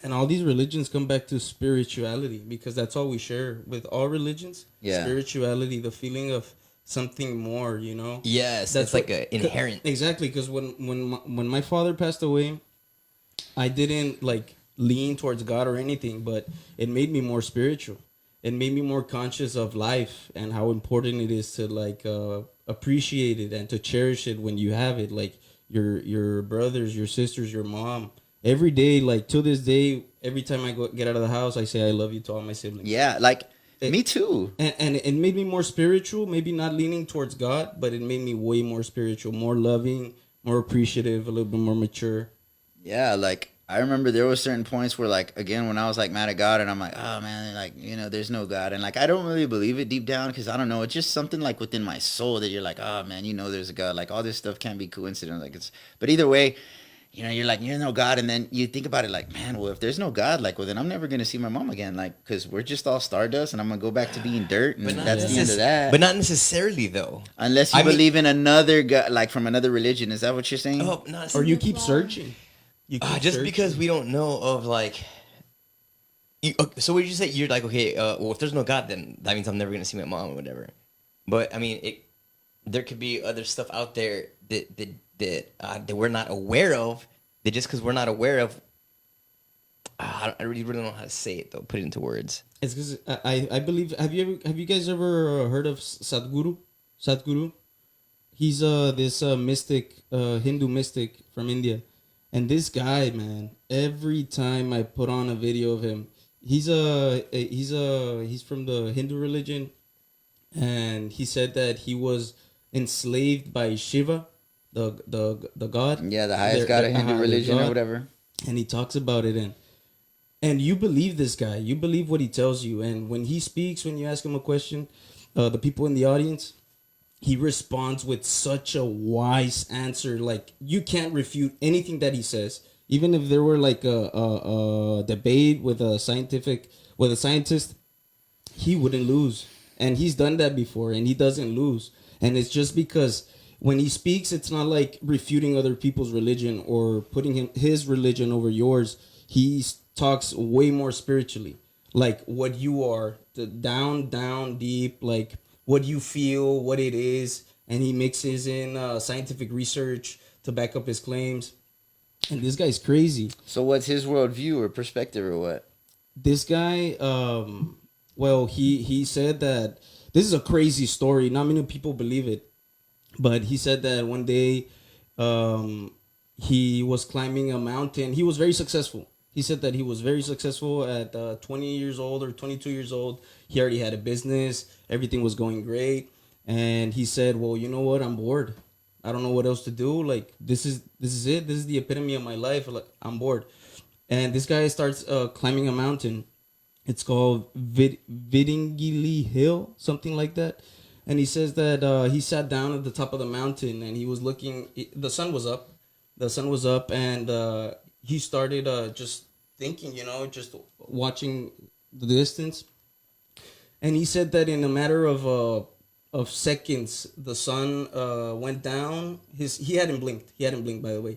And all these religions come back to spirituality because that's all we share with all religions. Yeah. Spirituality, the feeling of something more, you know? Yes, that's like an inherent. Exactly, because when my father passed away, I didn't like lean towards God or anything, but it made me more spiritual. It made me more conscious of life and how important it is to like appreciate it and to cherish it when you have it. Like your brothers, your sisters, your mom. Every day, like till this day, every time I get out of the house, I say I love you to all my siblings. Yeah, like It- me too. And it made me more spiritual, maybe not leaning towards God, but it made me way more spiritual, more loving, more appreciative, a little bit more mature. Yeah, like I remember there were certain points where, like, again, when I was like mad at God, and I'm like, oh man, like, there's no God, and like I don't really believe it deep down, because I don't know, it's just something like within my soul that you're like, oh man, there's a God. Like all this stuff can't be coincidence. Like but either way, you're like, no God, and then you think about it like, man, well, if there's no God, like, well, then I'm never gonna see my mom again, like, because we're just all stardust, and I'm gonna go back to being dirt, and that's the end of that. But not necessarily though. Unless you believe in another God, like from another religion, is that what you're saying? Oh, not Or you keep searching. You keep just searching. because we don't know of like. So what did you say? You're like, okay, well, if there's no God, then that means I'm never gonna see my mom or whatever. But I mean, there could be other stuff out there that we're not aware of. That just because we're not aware of, I really don't know how to say it though. Put it into words. It's because I believe. Have you guys ever heard of Sadhguru? Sadhguru, he's this mystic, Hindu mystic from India, and this guy, man, every time I put on a video of him, he's from the Hindu religion, and he said that he was enslaved by Shiva, the god. Yeah, the highest god of Hindu religion or whatever. And he talks about it, and you believe this guy. You believe what he tells you. And when he speaks, when you ask him a question, the people in the audience, he responds with such a wise answer. Like you can't refute anything that he says. Even if there were like a debate with a scientist, he wouldn't lose. And he's done that before, and he doesn't lose. And it's just because when he speaks, it's not like refuting other people's religion or putting his religion over yours. He talks way more spiritually, like what you are, the down deep, like what you feel, what it is, and he mixes in scientific research to back up his claims. And this guy's crazy. So what's his worldview or perspective or what? This guy, well, he said that this is a crazy story. Not many people believe it, but he said that one day, he was climbing a mountain. He was very successful. He said that he was very successful at 20 years old or 22 years old. He already had a business. Everything was going great. And he said, well, you know what? I'm bored. I don't know what else to do. Like, this is it. This is the epitome of my life. Like, I'm bored. And this guy starts climbing a mountain. It's called Vidingili Hill, something like that. And he says that he sat down at the top of the mountain and he was looking. The sun was up. And he started just thinking, just watching the distance. And he said that in a matter of seconds, the sun went down. He hadn't blinked. He hadn't blinked, by the way.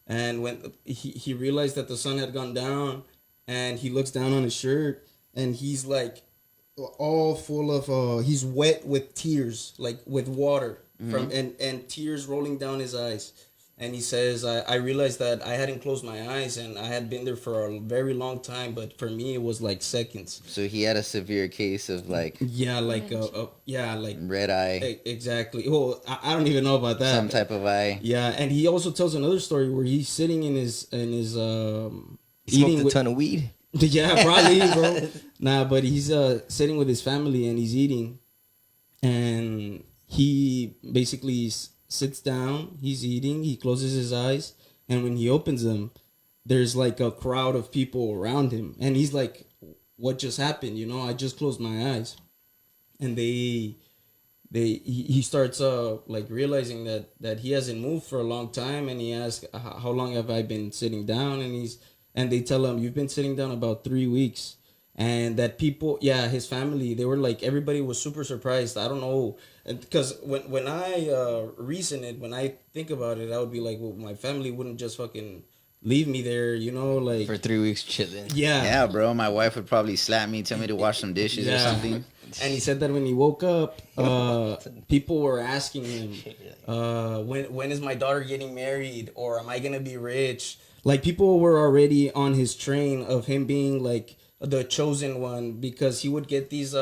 And when he realized that the sun had gone down, and he looks down on his shirt, and he's like all full of he's wet with tears, like with water from and tears rolling down his eyes. And he says, I realized that I hadn't closed my eyes and I had been there for a very long time, but for me it was like seconds. So he had a severe case of like like red eye, exactly. Well, I don't even know about that. some type of eye. Yeah, and he also tells another story where he's sitting in his He smoked a ton of weed. Yeah, probably, bro. Nah, but he's sitting with his family and he's eating, and he basically sits down, he's eating, he closes his eyes, and when he opens them, there's like a crowd of people around him, and he's like, what just happened? I just closed my eyes. And he starts like realizing that he hasn't moved for a long time, and he asks, how long have I been sitting down? And they tell him, you've been sitting down about 3 weeks. And that people, his family, they were like, everybody was super surprised. I don't know, because when I reason it, when I think about it, I would be like, well, my family wouldn't just fucking leave me there, like For 3 weeks chilling. Yeah, bro. My wife would probably slap me, tell me to wash some dishes or something. And he said that when he woke up, people were asking him, when is my daughter getting married, or am I gonna be rich? Like, people were already on his train of him being like the chosen one, because he would get these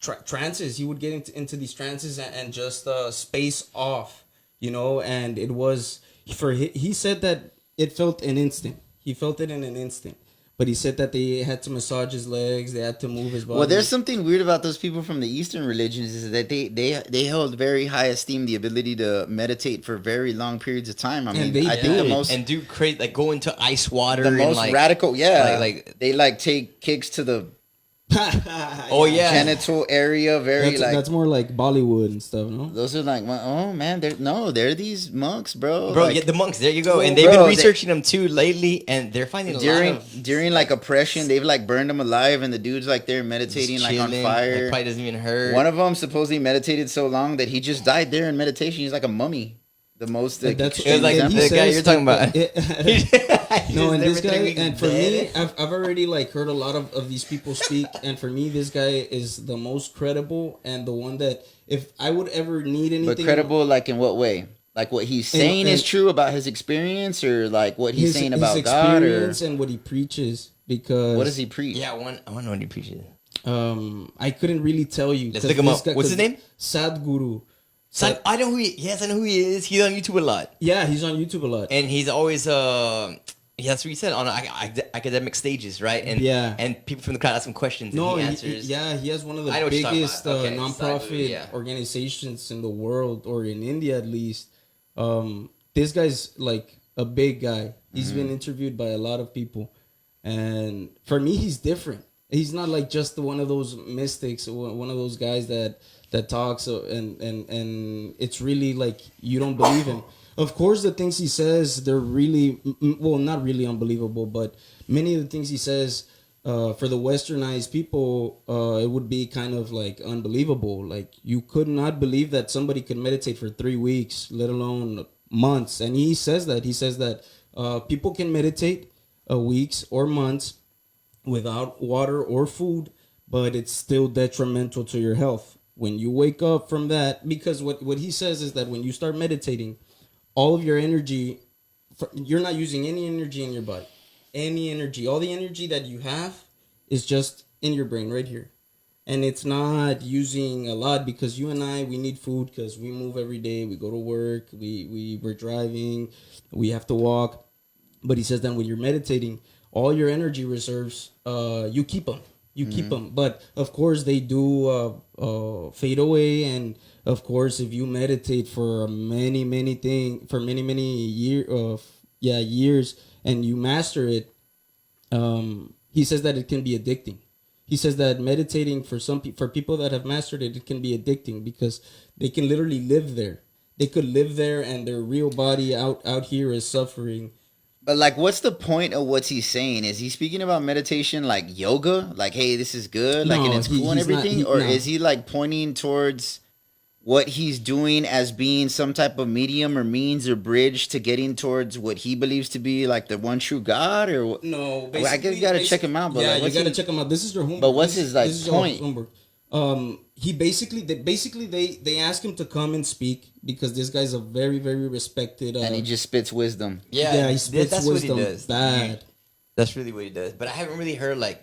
trances. He would get into these trances and just space off, and he said that it felt an instant. He felt it in an instant. But he said that they had to massage his legs, they had to move his body. Well, there's something weird about those people from the Eastern religions is that they held very high esteem the ability to meditate for very long periods of time. I mean, they I do think the it. most and do crazy like go into ice water the and most like radical, yeah. like they like take kicks to the oh yeah genital area, very that's, like that's more like Bollywood and stuff, no? those are like, oh man, they're these monks, bro. bro Like, yeah the monks there you go and Bro, they've been they- researching them too lately and they're finding a during lot of during like oppression, they've like burned them alive, and the dude's like there meditating just like on chilling, fire. like, probably doesn't even hurt. One of them supposedly meditated so long that he just died there in meditation. He's like a mummy. The most like, That's It was like extreme the example. guy you're talking about. No, and this Everything guy, we and for did. me, I've already like heard a lot of these people speak, and for me, this guy is the most credible and the one that if I would ever need anything, But credible, like in what way? Like what he's saying is true about his experience, or like what he's saying about his God, or experience and what he preaches. Because what does he preach? yeah, I want to know what he preaches. I couldn't really tell you. Let's 'cause look him this up. What's his name? Sadhguru. So I know who he. Yes, I know who he is. He's on YouTube a lot, Yeah, he's on YouTube a lot. and he's always yeah, that's what he said on academic stages, right? And Yeah. and people from the crowd ask him questions, No, and he he, answers. yeah, he has one of the I know what you're talking biggest about. Okay, nonprofit Sadhguru, yeah. organizations in the world, or in India at least. This guy's like a big guy. He's been interviewed by a lot of people, and for me, he's different. He's not like just one of those mystics, one of those guys that talks and it's really like you don't believe him. Of course, the things he says, they're really, well, not really unbelievable, but many of the things he says, for the westernized people, it would be kind of like unbelievable. Like you could not believe that somebody could meditate for 3 weeks, let alone months. And he says that people can meditate weeks or months without water or food, but it's still detrimental to your health. When you wake up from that, because what he says is that when you start meditating, all of your energy, you're not using any energy in your body. Any energy. All the energy that you have is just in your brain right here. And it's not using a lot because you and I, we need food because we move every day. We go to work. We're driving. We have to walk. But he says that when you're meditating, all your energy reserves, you keep them. You keep them. But of course, they do fade away. And of course, if you meditate for many years, and you master it, he says that it can be addicting. He says that meditating for people that have mastered it, it can be addicting because they can literally live there. They could live there, and their real body out here is suffering. But like, what's the point of what he's saying? Is he speaking about meditation like yoga? Like, hey, this is good, like, and No, it's cool and he's not- everything, or no. is he like pointing towards what he's doing as being some type of medium or means or bridge to getting towards what he believes to be like the one true God? Or what? No, Well, I guess you gotta check him out. But yeah, like, you what's gotta he- check him out. This is your homework. But what's his, like, this is your point? homework. He they ask him to come and speak because this guy's a very, very respected. And he just spits wisdom. Yeah, he spits that's what wisdom he does. bad. That's really what he does. But I haven't really heard like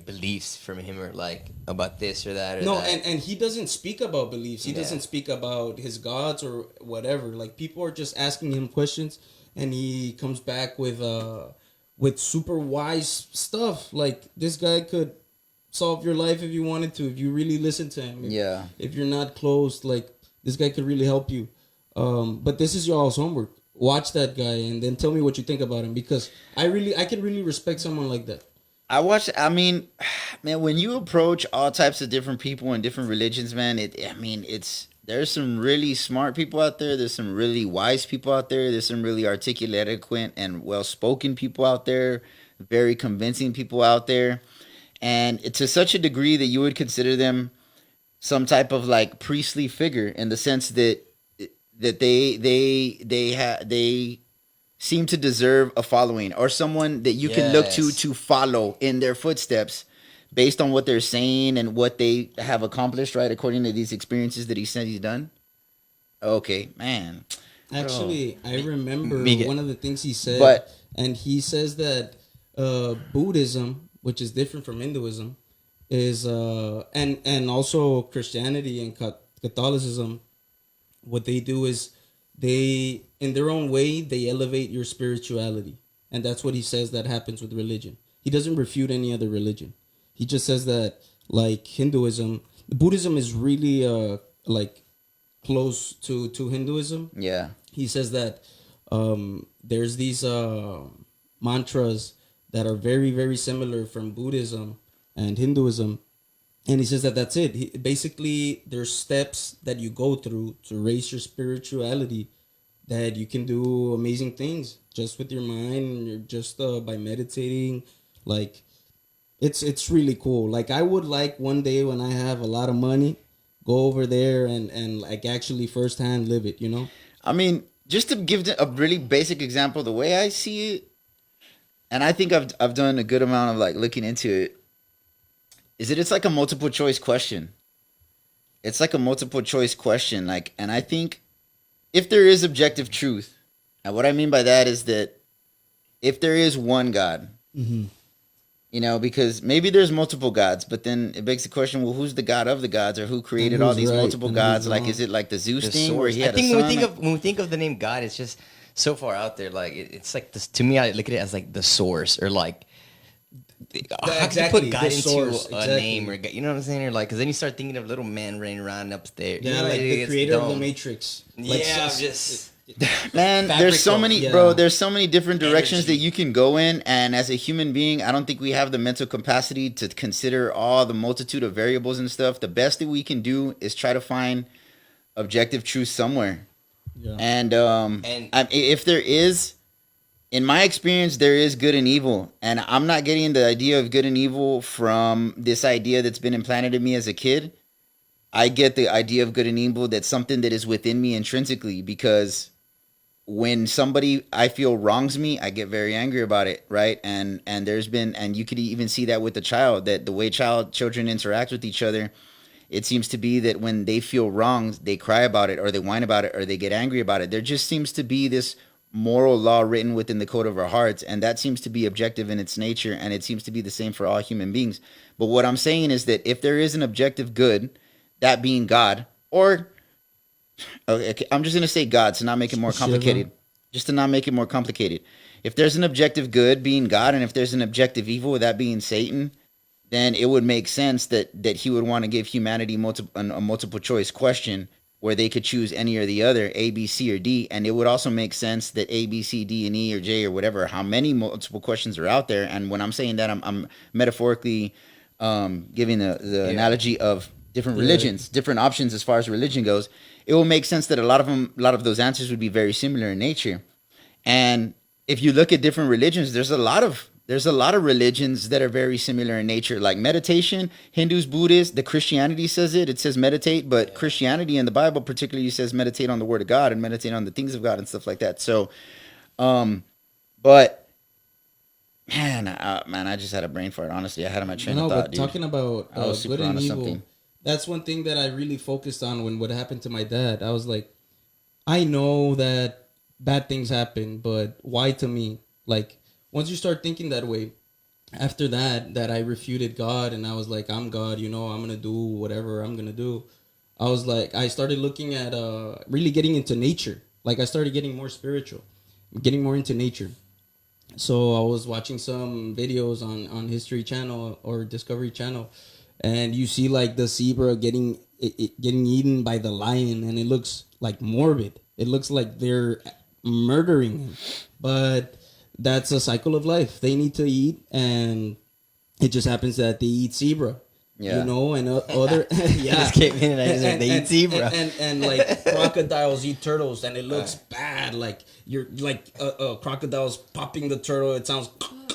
beliefs from him or like about this or that or No, that. and he doesn't speak about beliefs. He Yeah. doesn't speak about his gods or whatever. Like people are just asking him questions, and he comes back with super wise stuff. Like this guy could solve your life if you wanted to, if you really listen to him. Yeah. If you're not closed, like this guy could really help you. But this is y'all's homework. Watch that guy and then tell me what you think about him because I can really respect someone like that. I mean, man, when you approach all types of different people and different religions, man, there's some really smart people out there. There's some really wise people out there. There's some really articulate, eloquent, and well-spoken people out there. Very convincing people out there. And to such a degree that you would consider them some type of like priestly figure in the sense that they seem to deserve a following or someone that you can look Yes. to follow in their footsteps based on what they're saying and what they have accomplished, right? According to these experiences that he said he's done. Okay, man. Actually, I remember Miguel. one of the things he said, But- and he says that Buddhism, which is different from Hinduism, is and also Christianity and Catholicism. What they do is they in their own way, they elevate your spirituality. And that's what he says that happens with religion. He doesn't refute any other religion. He just says that, like Hinduism, Buddhism is really like close to Hinduism. Yeah. He says that there's these mantras that are very, very similar from Buddhism and Hinduism. And he says that that's it. Basically, there's steps that you go through to raise your spirituality, that you can do amazing things just with your mind, or just by meditating. Like, it's really cool. Like, I would like one day when I have a lot of money, go over there and like actually firsthand live it, you know? I mean, just to give a really basic example, the way I see it, and I think I've done a good amount of like looking into it, is that it's like a multiple choice question. It's like a multiple choice question. Like, and I think if there is objective truth, and what I mean by that is that if there is one God, you know, because maybe there's multiple gods, but then it begs the question, well, who's the God of the gods, or who created And all who's these right multiple and gods? who's Like, wrong? is it like the Zeus The thing where source. he I had think a when son? we think of the name God, it's just so far out there. Like it's like this. To me, I look at it as like the source, or like how could you exactly, put God the into source, a exactly. name, or you know what I'm saying? Or like, because then you start thinking of little man running around upstairs. Yeah, You know, like the it's creator of the dumb. Matrix. Like, Yeah, so- just Man, there's so fabrical. many, Yeah. bro. There's so many different directions that Energy. you can go in, and as a human being, I don't think we have the mental capacity to consider all the multitude of variables and stuff. The best that we can do is try to find objective truth somewhere. yeah. And And- if there is, in my experience, there is good and evil, and I'm not getting the idea of good and evil from this idea that's been implanted in me as a kid. I get the idea of good and evil that's something that is within me intrinsically, because when somebody I feel wrongs me, I get very angry about it, right? And there's been, and you could even see that with the child, that the way children interact with each other, it seems to be that when they feel wronged, they cry about it, or they whine about it, or they get angry about it. There just seems to be this moral law written within the code of our hearts, and that seems to be objective in its nature, and it seems to be the same for all human beings. But what I'm saying is that if there is an objective good, that being God, or okay, I'm just gonna say God to not make it more Shiva. complicated. Just to not make it more complicated. If there's an objective good being God, and if there's an objective evil, that being Satan, then it would make sense that he would want to give humanity a multiple choice question where they could choose any or the other, A, B, C, or D, and it would also make sense that A, B, C, D, and E, or J, or whatever, how many multiple questions are out there. And when I'm saying that, I'm metaphorically giving the analogy of different religions, different options as far as religion goes. It will make sense that a lot of those answers would be very similar in nature. And if you look at different religions, there's a lot of religions that are very similar in nature, like meditation. Hindus, Buddhists, the Christianity says it says meditate, but Christianity in the Bible particularly says meditate on the word of God and meditate on the things of God and stuff like that. So but man, I just had a brain fart. Honestly, I had my train of thought, but dude. talking about I was super good and onto evil, something. that's one thing that I really focused on when what happened to my dad. I was like, I know that bad things happen, but why to me? Like, once you start thinking that way, after that I refuted God, and I was like, I'm God, you know, I'm gonna do whatever I'm gonna do. I was like, I started looking at really getting into nature. Like, I started getting more spiritual, getting more into nature. So I was watching some videos on History Channel or Discovery Channel, and you see like the zebra getting getting eaten by the lion, and it looks like morbid. It looks like they're murdering him, but that's a cycle of life. They need to eat, and it just happens that they eat zebra. Yeah. You know, and other yeah. just came in and I just said, they eat zebra. And like crocodiles eat turtles, and it looks bad. Like you're like crocodiles popping the turtle. It sounds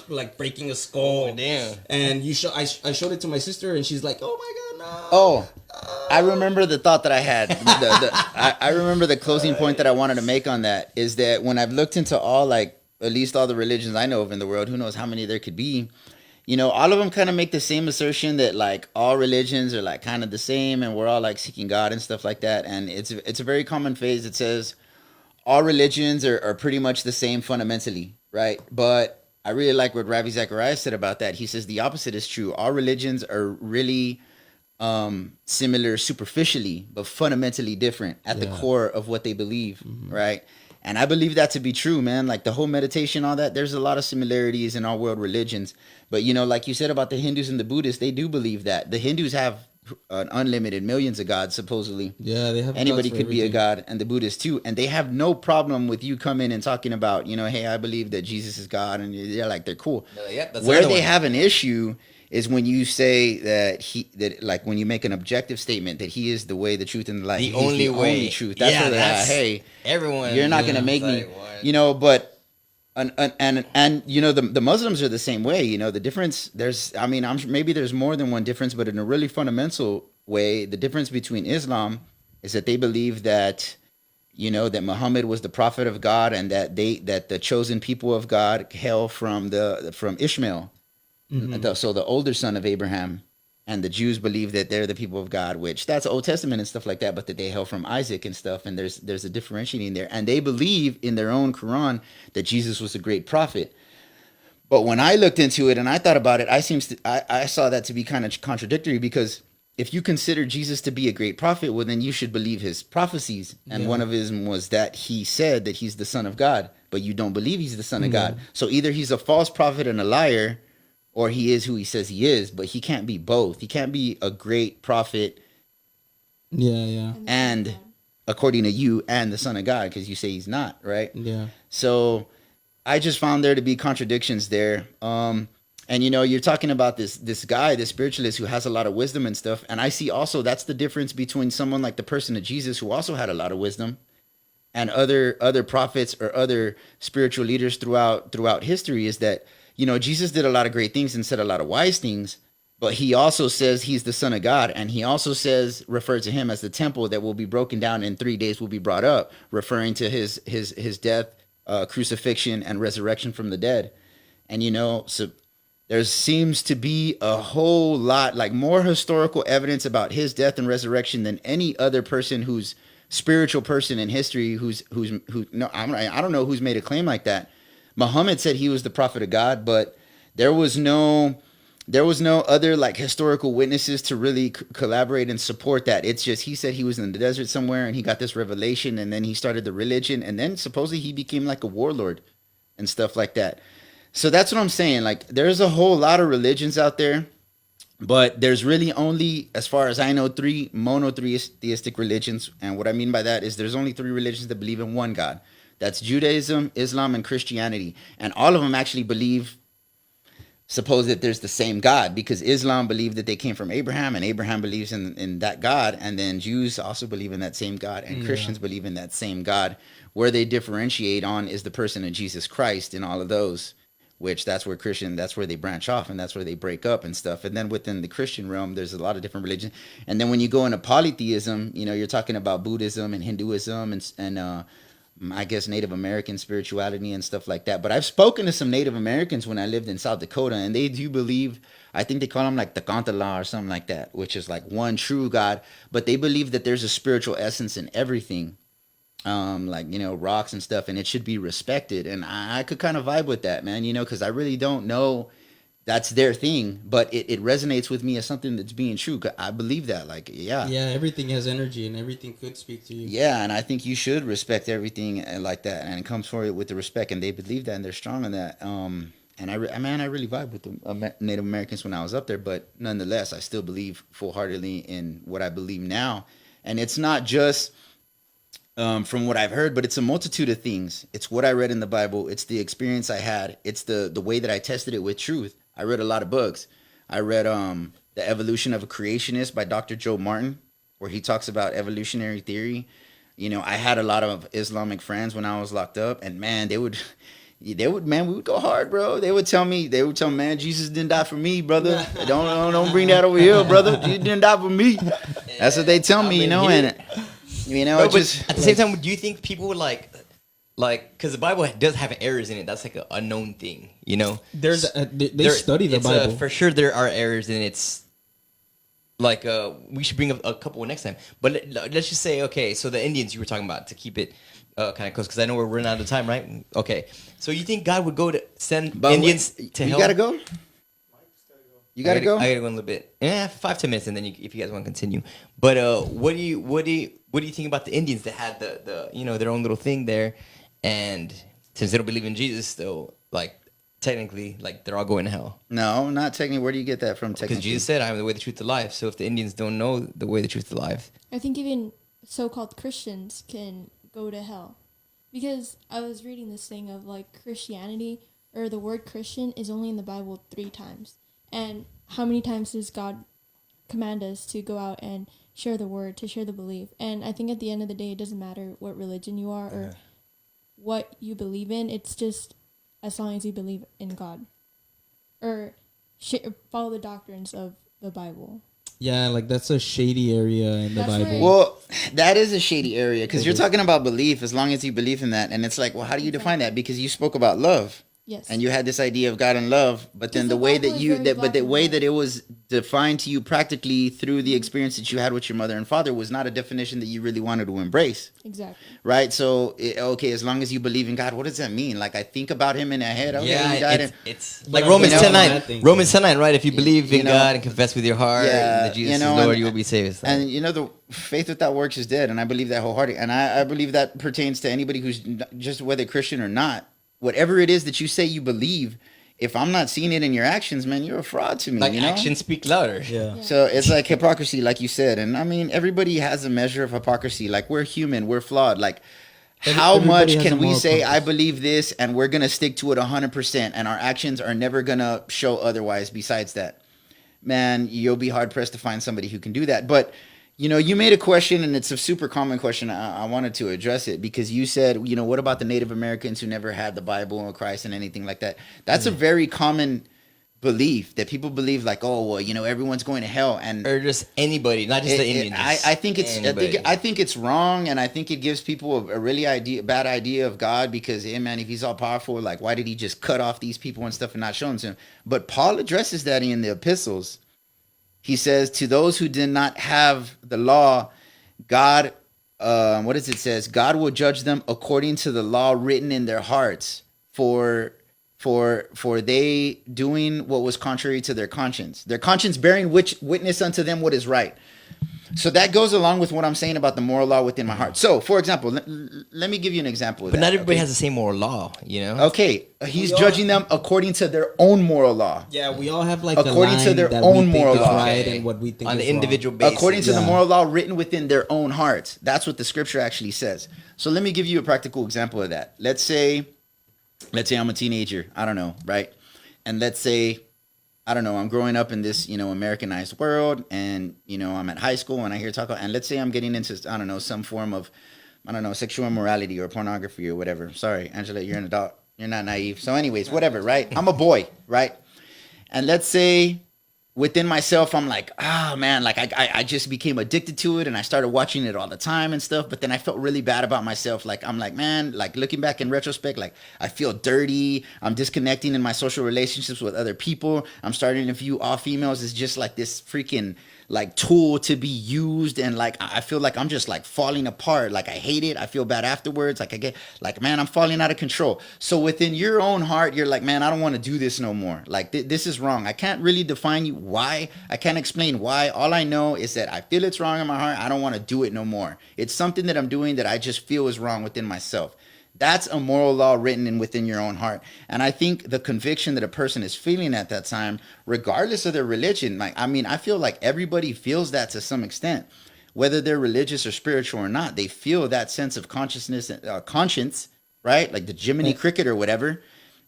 like breaking a skull. Oh, damn. And I showed it to my sister, and she's like, "Oh my god, no!" Oh, I remember the thought that I had. I remember the closing point that I wanted to make on that is that when I've looked into all, like, at least all the religions I know of in the world, who knows how many there could be, you know, all of them kind of make the same assertion that, like, all religions are, like, kind of the same, and we're all, like, seeking God and stuff like that. And it's a very common phrase that says all religions are pretty much the same fundamentally, right? But I really like what Ravi Zacharias said about that. He says the opposite is true. All religions are really similar superficially, but fundamentally different at the core of what they believe, right? And I believe that to be true, man. Like the whole meditation, all that, there's a lot of similarities in all world religions. But, you know, like you said about the Hindus and the Buddhists, they do believe that. The Hindus have an unlimited millions of gods, supposedly. Yeah, they have Anybody gods for could be a everything. god, and the Buddhists too. And they have no problem with you coming and talking about, you know, hey, I believe that Jesus is God. And they're like, they're cool. Yep, that's Where another they one. have an issue is when you say that like when you make an objective statement that he is the way, the truth, and the life. The He's only way. only truth. That's Yeah, where they're at. that's- Hey, Everyone. you're not yeah, gonna make it's me, like, what? you know. But and you know the Muslims are the same way. You know the difference. I mean, maybe there's more than one difference, but in a really fundamental way, the difference between Islam is that they believe that, you know, that Muhammad was the prophet of God, and that the chosen people of God hail from Ishmael, so the older son of Abraham. And the Jews believe that they're the people of God, which that's Old Testament and stuff like that, but that they hail from Isaac and stuff. And there's a differentiating there. And they believe in their own Quran that Jesus was a great prophet. But when I looked into it and I thought about it, I saw that to be kind of contradictory, because if you consider Jesus to be a great prophet, well, then you should believe his prophecies. And Yeah. one of them was that he said that he's the son of God, but you don't believe he's the son of God. So either he's a false prophet and a liar, or he is who he says he is, but he can't be both. He can't be a great prophet Yeah. and, according to you, and the son of God, because you say he's not, right? Yeah. So I just found there to be contradictions there. And you know, you're talking about this guy, this spiritualist who has a lot of wisdom and stuff. And I see also that's the difference between someone like the person of Jesus, who also had a lot of wisdom, and other prophets or other spiritual leaders throughout history, is that, you know, Jesus did a lot of great things and said a lot of wise things, but he also says he's the son of God. And he also referred to him as the temple that will be broken down in 3 days will be brought up, referring to his death, crucifixion, and resurrection from the dead. And, you know, so there seems to be a whole lot, like more historical evidence about his death and resurrection than any other person who's spiritual person in history who no, I don't know who's made a claim like that. Muhammad said he was the prophet of God, but there was no other like historical witnesses to really collaborate and support that. It's just he said he was in the desert somewhere and he got this revelation, and then he started the religion, and then supposedly he became like a warlord and stuff like that. So that's what I'm saying. Like there's a whole lot of religions out there, but there's really only, as far as I know, 3 monotheistic religions. And what I mean by that is there's only 3 religions that believe in one God. That's Judaism, Islam, and Christianity. And all of them actually suppose that there's the same God, because Islam believed that they came from Abraham, and Abraham believes in that God. And then Jews also believe in that same God, and Christians believe in that same God. Where they differentiate on is the person of Jesus Christ in all of those, which that's where they branch off, and that's where they break up and stuff. And then within the Christian realm, there's a lot of different religions. And then when you go into polytheism, you know, you're talking about Buddhism and Hinduism and I guess Native American spirituality and stuff like that. But I've spoken to some Native Americans when I lived in South Dakota, and they do believe, I think they call them like the Kantala or something like that, which is like one true God. But they believe that there's a spiritual essence in everything, like, you know, rocks and stuff, and it should be respected. And I could kind of vibe with that, man, you know, because I really don't know. That's their thing, but it resonates with me as something that's being true. I believe that, like, yeah, Everything has energy, and everything could speak to you. yeah, and I think you should respect everything like that, and it comes for it with the respect, and they believe that, and they're strong on that. And I really vibe with the Native Americans when I was up there, but nonetheless, I still believe full-heartedly in what I believe now, and it's not just from what I've heard, but it's a multitude of things. It's what I read in the Bible. It's the experience I had. It's the way that I tested it with truth. I read a lot of books. I read The Evolution of a Creationist by Dr. Joe Martin, where he talks about evolutionary theory. You know, I had a lot of Islamic friends when I was locked up, and man, we would go hard, bro. They would tell me, man, Jesus didn't die for me, brother. Don't bring that over here, brother. Jesus didn't die for me. That's what they tell me, you know, and you know, Bro, it but just at the same time, do you think people would like, because the Bible does have errors in it. That's like a known thing, you know. They study the Bible. For sure, there are errors, and it's like we should bring up a couple next time. But let's just say, okay, so the Indians you were talking about, to keep it kind of close, because I know we're running out of time, right? Okay, so you think God would go to send Indians to you help? gotta go. You gotta go. I gotta go in a little bit. 5-10 minutes, and then if you guys want to continue. But what do you think about the Indians that had the you know, their own little thing there, and since they don't believe in Jesus, though, like technically, like they're all going to hell. No, not technically. Where do you get that from? Because Technically, Jesus said, "I am the way, the truth, the life." So if the Indians don't know the way, the truth, the life, I think even so-called Christians can go to hell. Because I was reading this thing of like Christianity, or the word Christian is only in the Bible 3 times. And how many times does God command us to go out and share the word, to share the belief? And I think at the end of the day, it doesn't matter what religion you are or what you believe in. It's just as long as you believe in God. Or follow the doctrines of the Bible. Yeah, like that's a shady area in the That's Bible. right. well, that is a shady area because you're talking about belief. As long as you believe in that, and it's like, well, how do you define that? Because you spoke about love. Yes. And you had this idea of God and love, but then Because the the way Bible that is you, very that, but black the and way white. that it was defined to you practically through the experience that you had with your mother and father was not a definition that you really wanted to embrace, Exactly. right? So, okay, as long as you believe in God, what does that mean? Like, I think about Him in my head. Okay, he died. it's But like I'm Romans thinking 10:9. about that thing. Romans 10:9, right? If you believe You in know, God and confess with your heart that Jesus is Lord, and- you will be saved. It's like- And the faith without works is dead, and I believe that wholeheartedly. And I believe that pertains to anybody who's just whether Christian or not. Whatever it is that you say you believe, if I'm not seeing it in your actions, man, you're a fraud to me. like you know? actions speak louder. Yeah. So it's like hypocrisy, like you said. And I mean, everybody has a measure of hypocrisy. Like, we're human, we're flawed. Like, how Everybody much has can a we moral say, compass. I believe this, and we're going to stick to it 100%, and our actions are never going to show otherwise besides that? Man, you'll be hard pressed to find somebody who can do that. But, you made a question, and it's a super common question. I wanted to address it because you said, what about the Native Americans who never had the Bible or Christ and anything like that? That's a very common belief that people believe, like, oh, well, everyone's going to hell, and Or just anybody, not just the Indian. just I think it's anybody. I think it's wrong, and I think it gives people a really bad idea of God because, hey, man, if He's all powerful, like, why did He just cut off these people and stuff and not show them to Him? But Paul addresses that in the epistles. He says, to those who did not have the law, God, what does it says? God will judge them according to the law written in their hearts, for they doing what was contrary to their conscience bearing which witness unto them what is right. So that goes along with what I'm saying about the moral law within my heart. So, for example, let me give you an example of But that. not everybody okay? has the same moral law, you know? Okay, He's We all- judging them according to their own moral law. Yeah, we all have like According a line to their that own we think moral is law. right Okay. and what we think On is the individual wrong. basis. According to the Yeah. moral law written within their own hearts. That's what the scripture actually says. So let me give you a practical example of that. Let's say I'm a teenager. I don't know, right? And let's say, I don't know, I'm growing up in this, Americanized world, and, I'm at high school and I hear talk, and let's say I'm getting into, I don't know, some form of, sexual immorality or pornography or whatever. Sorry, Angela, you're an adult. You're not naive. So anyways, whatever, right? I'm a boy, right? And let's say within myself, I'm like, man, like I just became addicted to it and I started watching it all the time and stuff. But then I felt really bad about myself. Like, I'm like, man, like looking back in retrospect, like I feel dirty. I'm disconnecting in my social relationships with other people. I'm starting to view all females as just like this freaking like tool to be used. And like, I feel like I'm just like falling apart. Like I hate it. I feel bad afterwards. Like I get like, man, I'm falling out of control. So within your own heart, you're like, man, I don't want to do this no more. Like this is wrong. I can't really define you why. I can't explain why. All I know is that I feel it's wrong in my heart. I don't want to do it no more. It's something that I'm doing that I just feel is wrong within myself. That's a moral law written in within your own heart. And I think the conviction that a person is feeling at that time, regardless of their religion, like, I mean, I feel like everybody feels that to some extent, whether they're religious or spiritual or not. They feel that sense of consciousness, conscience, right? Like the Jiminy Cricket or whatever.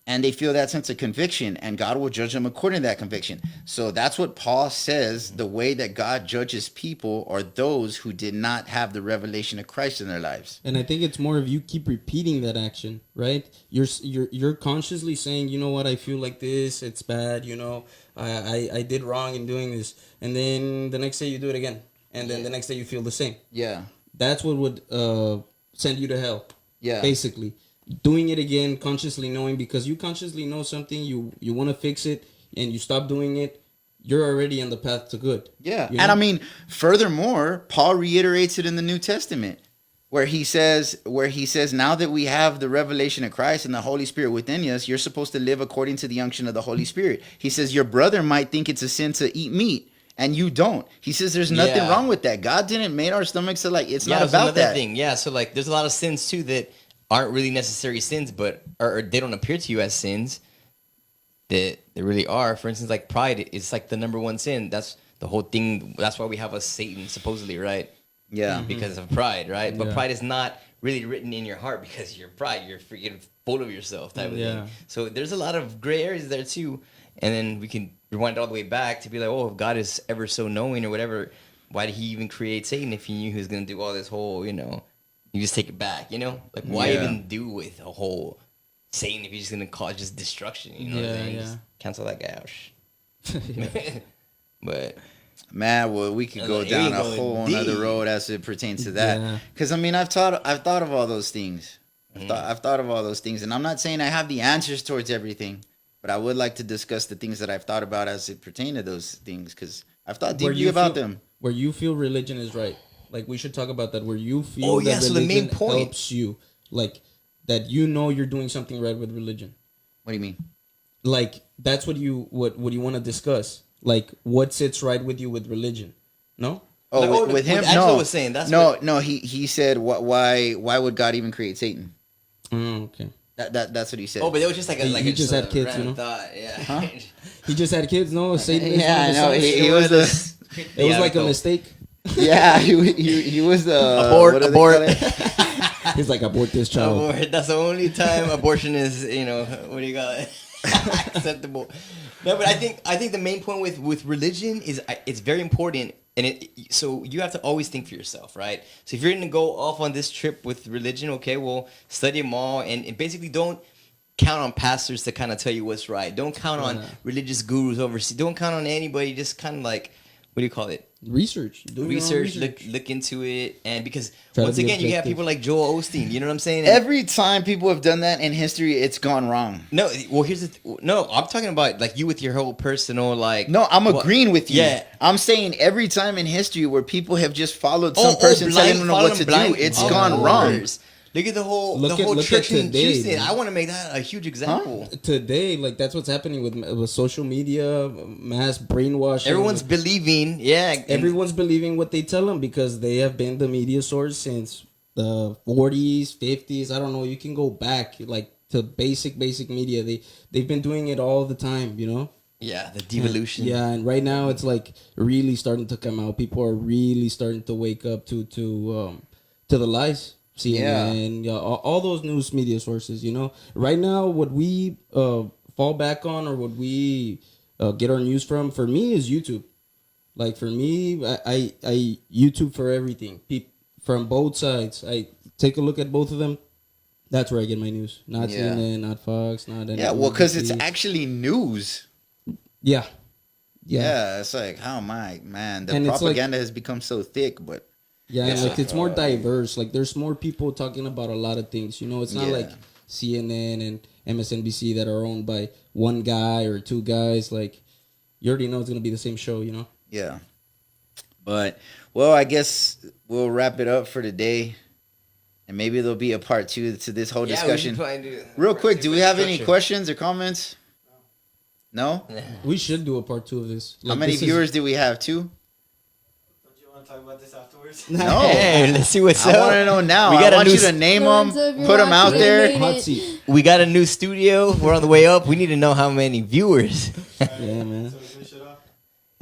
And they feel that sense of conviction, and God will judge them according to that conviction. So that's what Paul says. The way that God judges people are those who did not have the revelation of Christ in their lives. And I think it's more of you keep repeating that action, right? You're consciously saying, you know what, I feel like this, it's bad, I did wrong in doing this. And then the next day you do it again. And then the next day you feel the same. Yeah. That's what would send you to hell. Yeah. Basically. Doing it again, consciously knowing, because you consciously know something, you want to fix it, and you stop doing it, you're already on the path to good. Yeah. You know? And I mean, furthermore, Paul reiterates it in the New Testament where he says, now that we have the revelation of Christ and the Holy Spirit within us, you're supposed to live according to the unction of the Holy Spirit. He says, your brother might think it's a sin to eat meat, and you don't. He says there's nothing Yeah. wrong with that. God didn't make our stomachs so like, it's Yeah, not that's about another that. thing. Yeah, so like there's a lot of sins too that aren't really necessary sins, but or they don't appear to you as sins. That they really are. For instance, like pride is like the number one sin. That's the whole thing. That's why we have a Satan, supposedly, right? Yeah. Because of pride, right? But Yeah. pride is not really written in your heart because you're pride. You're freaking full of yourself type of Yeah. thing. So there's a lot of gray areas there too. And then we can rewind all the way back to be like, oh, if God is ever so knowing or whatever, why did he even create Satan if he knew he was going to do all this whole, you just take it back, Like, why Yeah. even do with a whole Satan if he's just going to cause just destruction, what I'm Yeah, saying? yeah. Just cancel that guy out. Yeah. But Man, well, we could go Like, down we a go whole deep. another road as it pertains to that. Yeah. Because I mean, I've thought of all those things. I've thought of all those things, and I'm not saying I have the answers towards everything, but I would like to discuss the things that I've thought about as it pertain to those things, because I've thought Where deeply you about feel- them. Where you feel religion is right. Like we should talk about that. Where you feel Oh, that yeah, so the main religion point. helps you, like that you're doing something right with religion. What do you mean? Like that's what you want to discuss. Like what sits right with you with religion. No. Oh, No, with him? what Angela No, was saying, that's no, what- no. He said, why would God even create Satan? Okay. That's what he said. Oh, but it was just like a He just had a kids, random you know? thought. Yeah. Huh? He just had kids. No, Satan. is yeah, one I of the know. sons. He was the. It was Yeah, like a cool. mistake. Yeah, he was the Abort, what do they abort. call it? He's like abort this child. Abort. That's the only time abortion is, what do you call it? Acceptable. No, but I think the main point with religion is it's very important, and so you have to always think for yourself, right? So if you're going to go off on this trip with religion, okay, well, study them all, and basically don't count on pastors to kind of tell you what's right. Don't count on religious gurus overseas. Don't count on anybody. Just kind of like, what do you call it? Research. Do your own Research, look into it, and because Try to once be again, you have objective. people like Joel Osteen. You know what I'm saying? Every time people have done that in history, it's gone wrong. No, well, here's the no. I'm talking about like you with your whole personal like. No, I'm what- agreeing with you. Yeah. I'm saying every time in history where people have just followed some person telling them follow what to do, blind it's followers. gone wrong. Look at the whole Look at church in today, Houston. man. I want to make that a huge example. Today, like that's what's happening with social media, mass brainwashing. Everyone's believing, yeah. and- Everyone's believing what they tell them because they have been the media source since the 40s, 50s. I don't know. You can go back like to basic media. They've been doing it all the time. yeah, the devolution. Yeah, and right now it's like really starting to come out. People are really starting to wake up to the lies. CNN, all those news media sources. Right now, what we fall back on or what we get our news from, for me, is YouTube. Like for me, I YouTube for everything. From both sides, I take a look at both of them. That's where I get my news. Not Yeah. CNN, not Fox, not Yeah, well, because it's NBC. actually news. Yeah. Yeah, it's like, how man, the And it's like- propaganda has become so thick, but Yeah, and Yeah. like it's more diverse. Like there's more people talking about a lot of things. It's not Yeah. like CNN and MSNBC that are owned by one guy or two guys. Like you already know it's gonna be the same show. yeah. But, well, I guess we'll wrap it up for today. And maybe there'll be a part 2 to this whole Yeah, we should discussion. probably do Real quick, do we have any structure. questions or comments? No? We should do a part 2 of this. How Like, many this is- viewers do we have? 2? Don't you want to talk about this afterwards? No. Hey, let's see what's I up. want to know now. We I got a want new you to name them, Friends of your put them out watching there. it. Hot seat. We got a new studio. We're on the way up. We need to know how many viewers. Yeah, man. So we finish it off.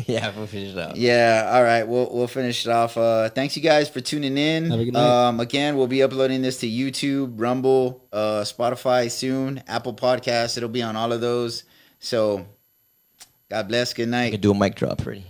Yeah, we'll finish it out. Yeah, all right. We'll finish it off. Thanks you guys for tuning in. Have a good night. Again, we'll be uploading this to YouTube, Rumble, Spotify soon, Apple Podcasts. It'll be on all of those. So, God bless. Good I night. could do a mic drop already.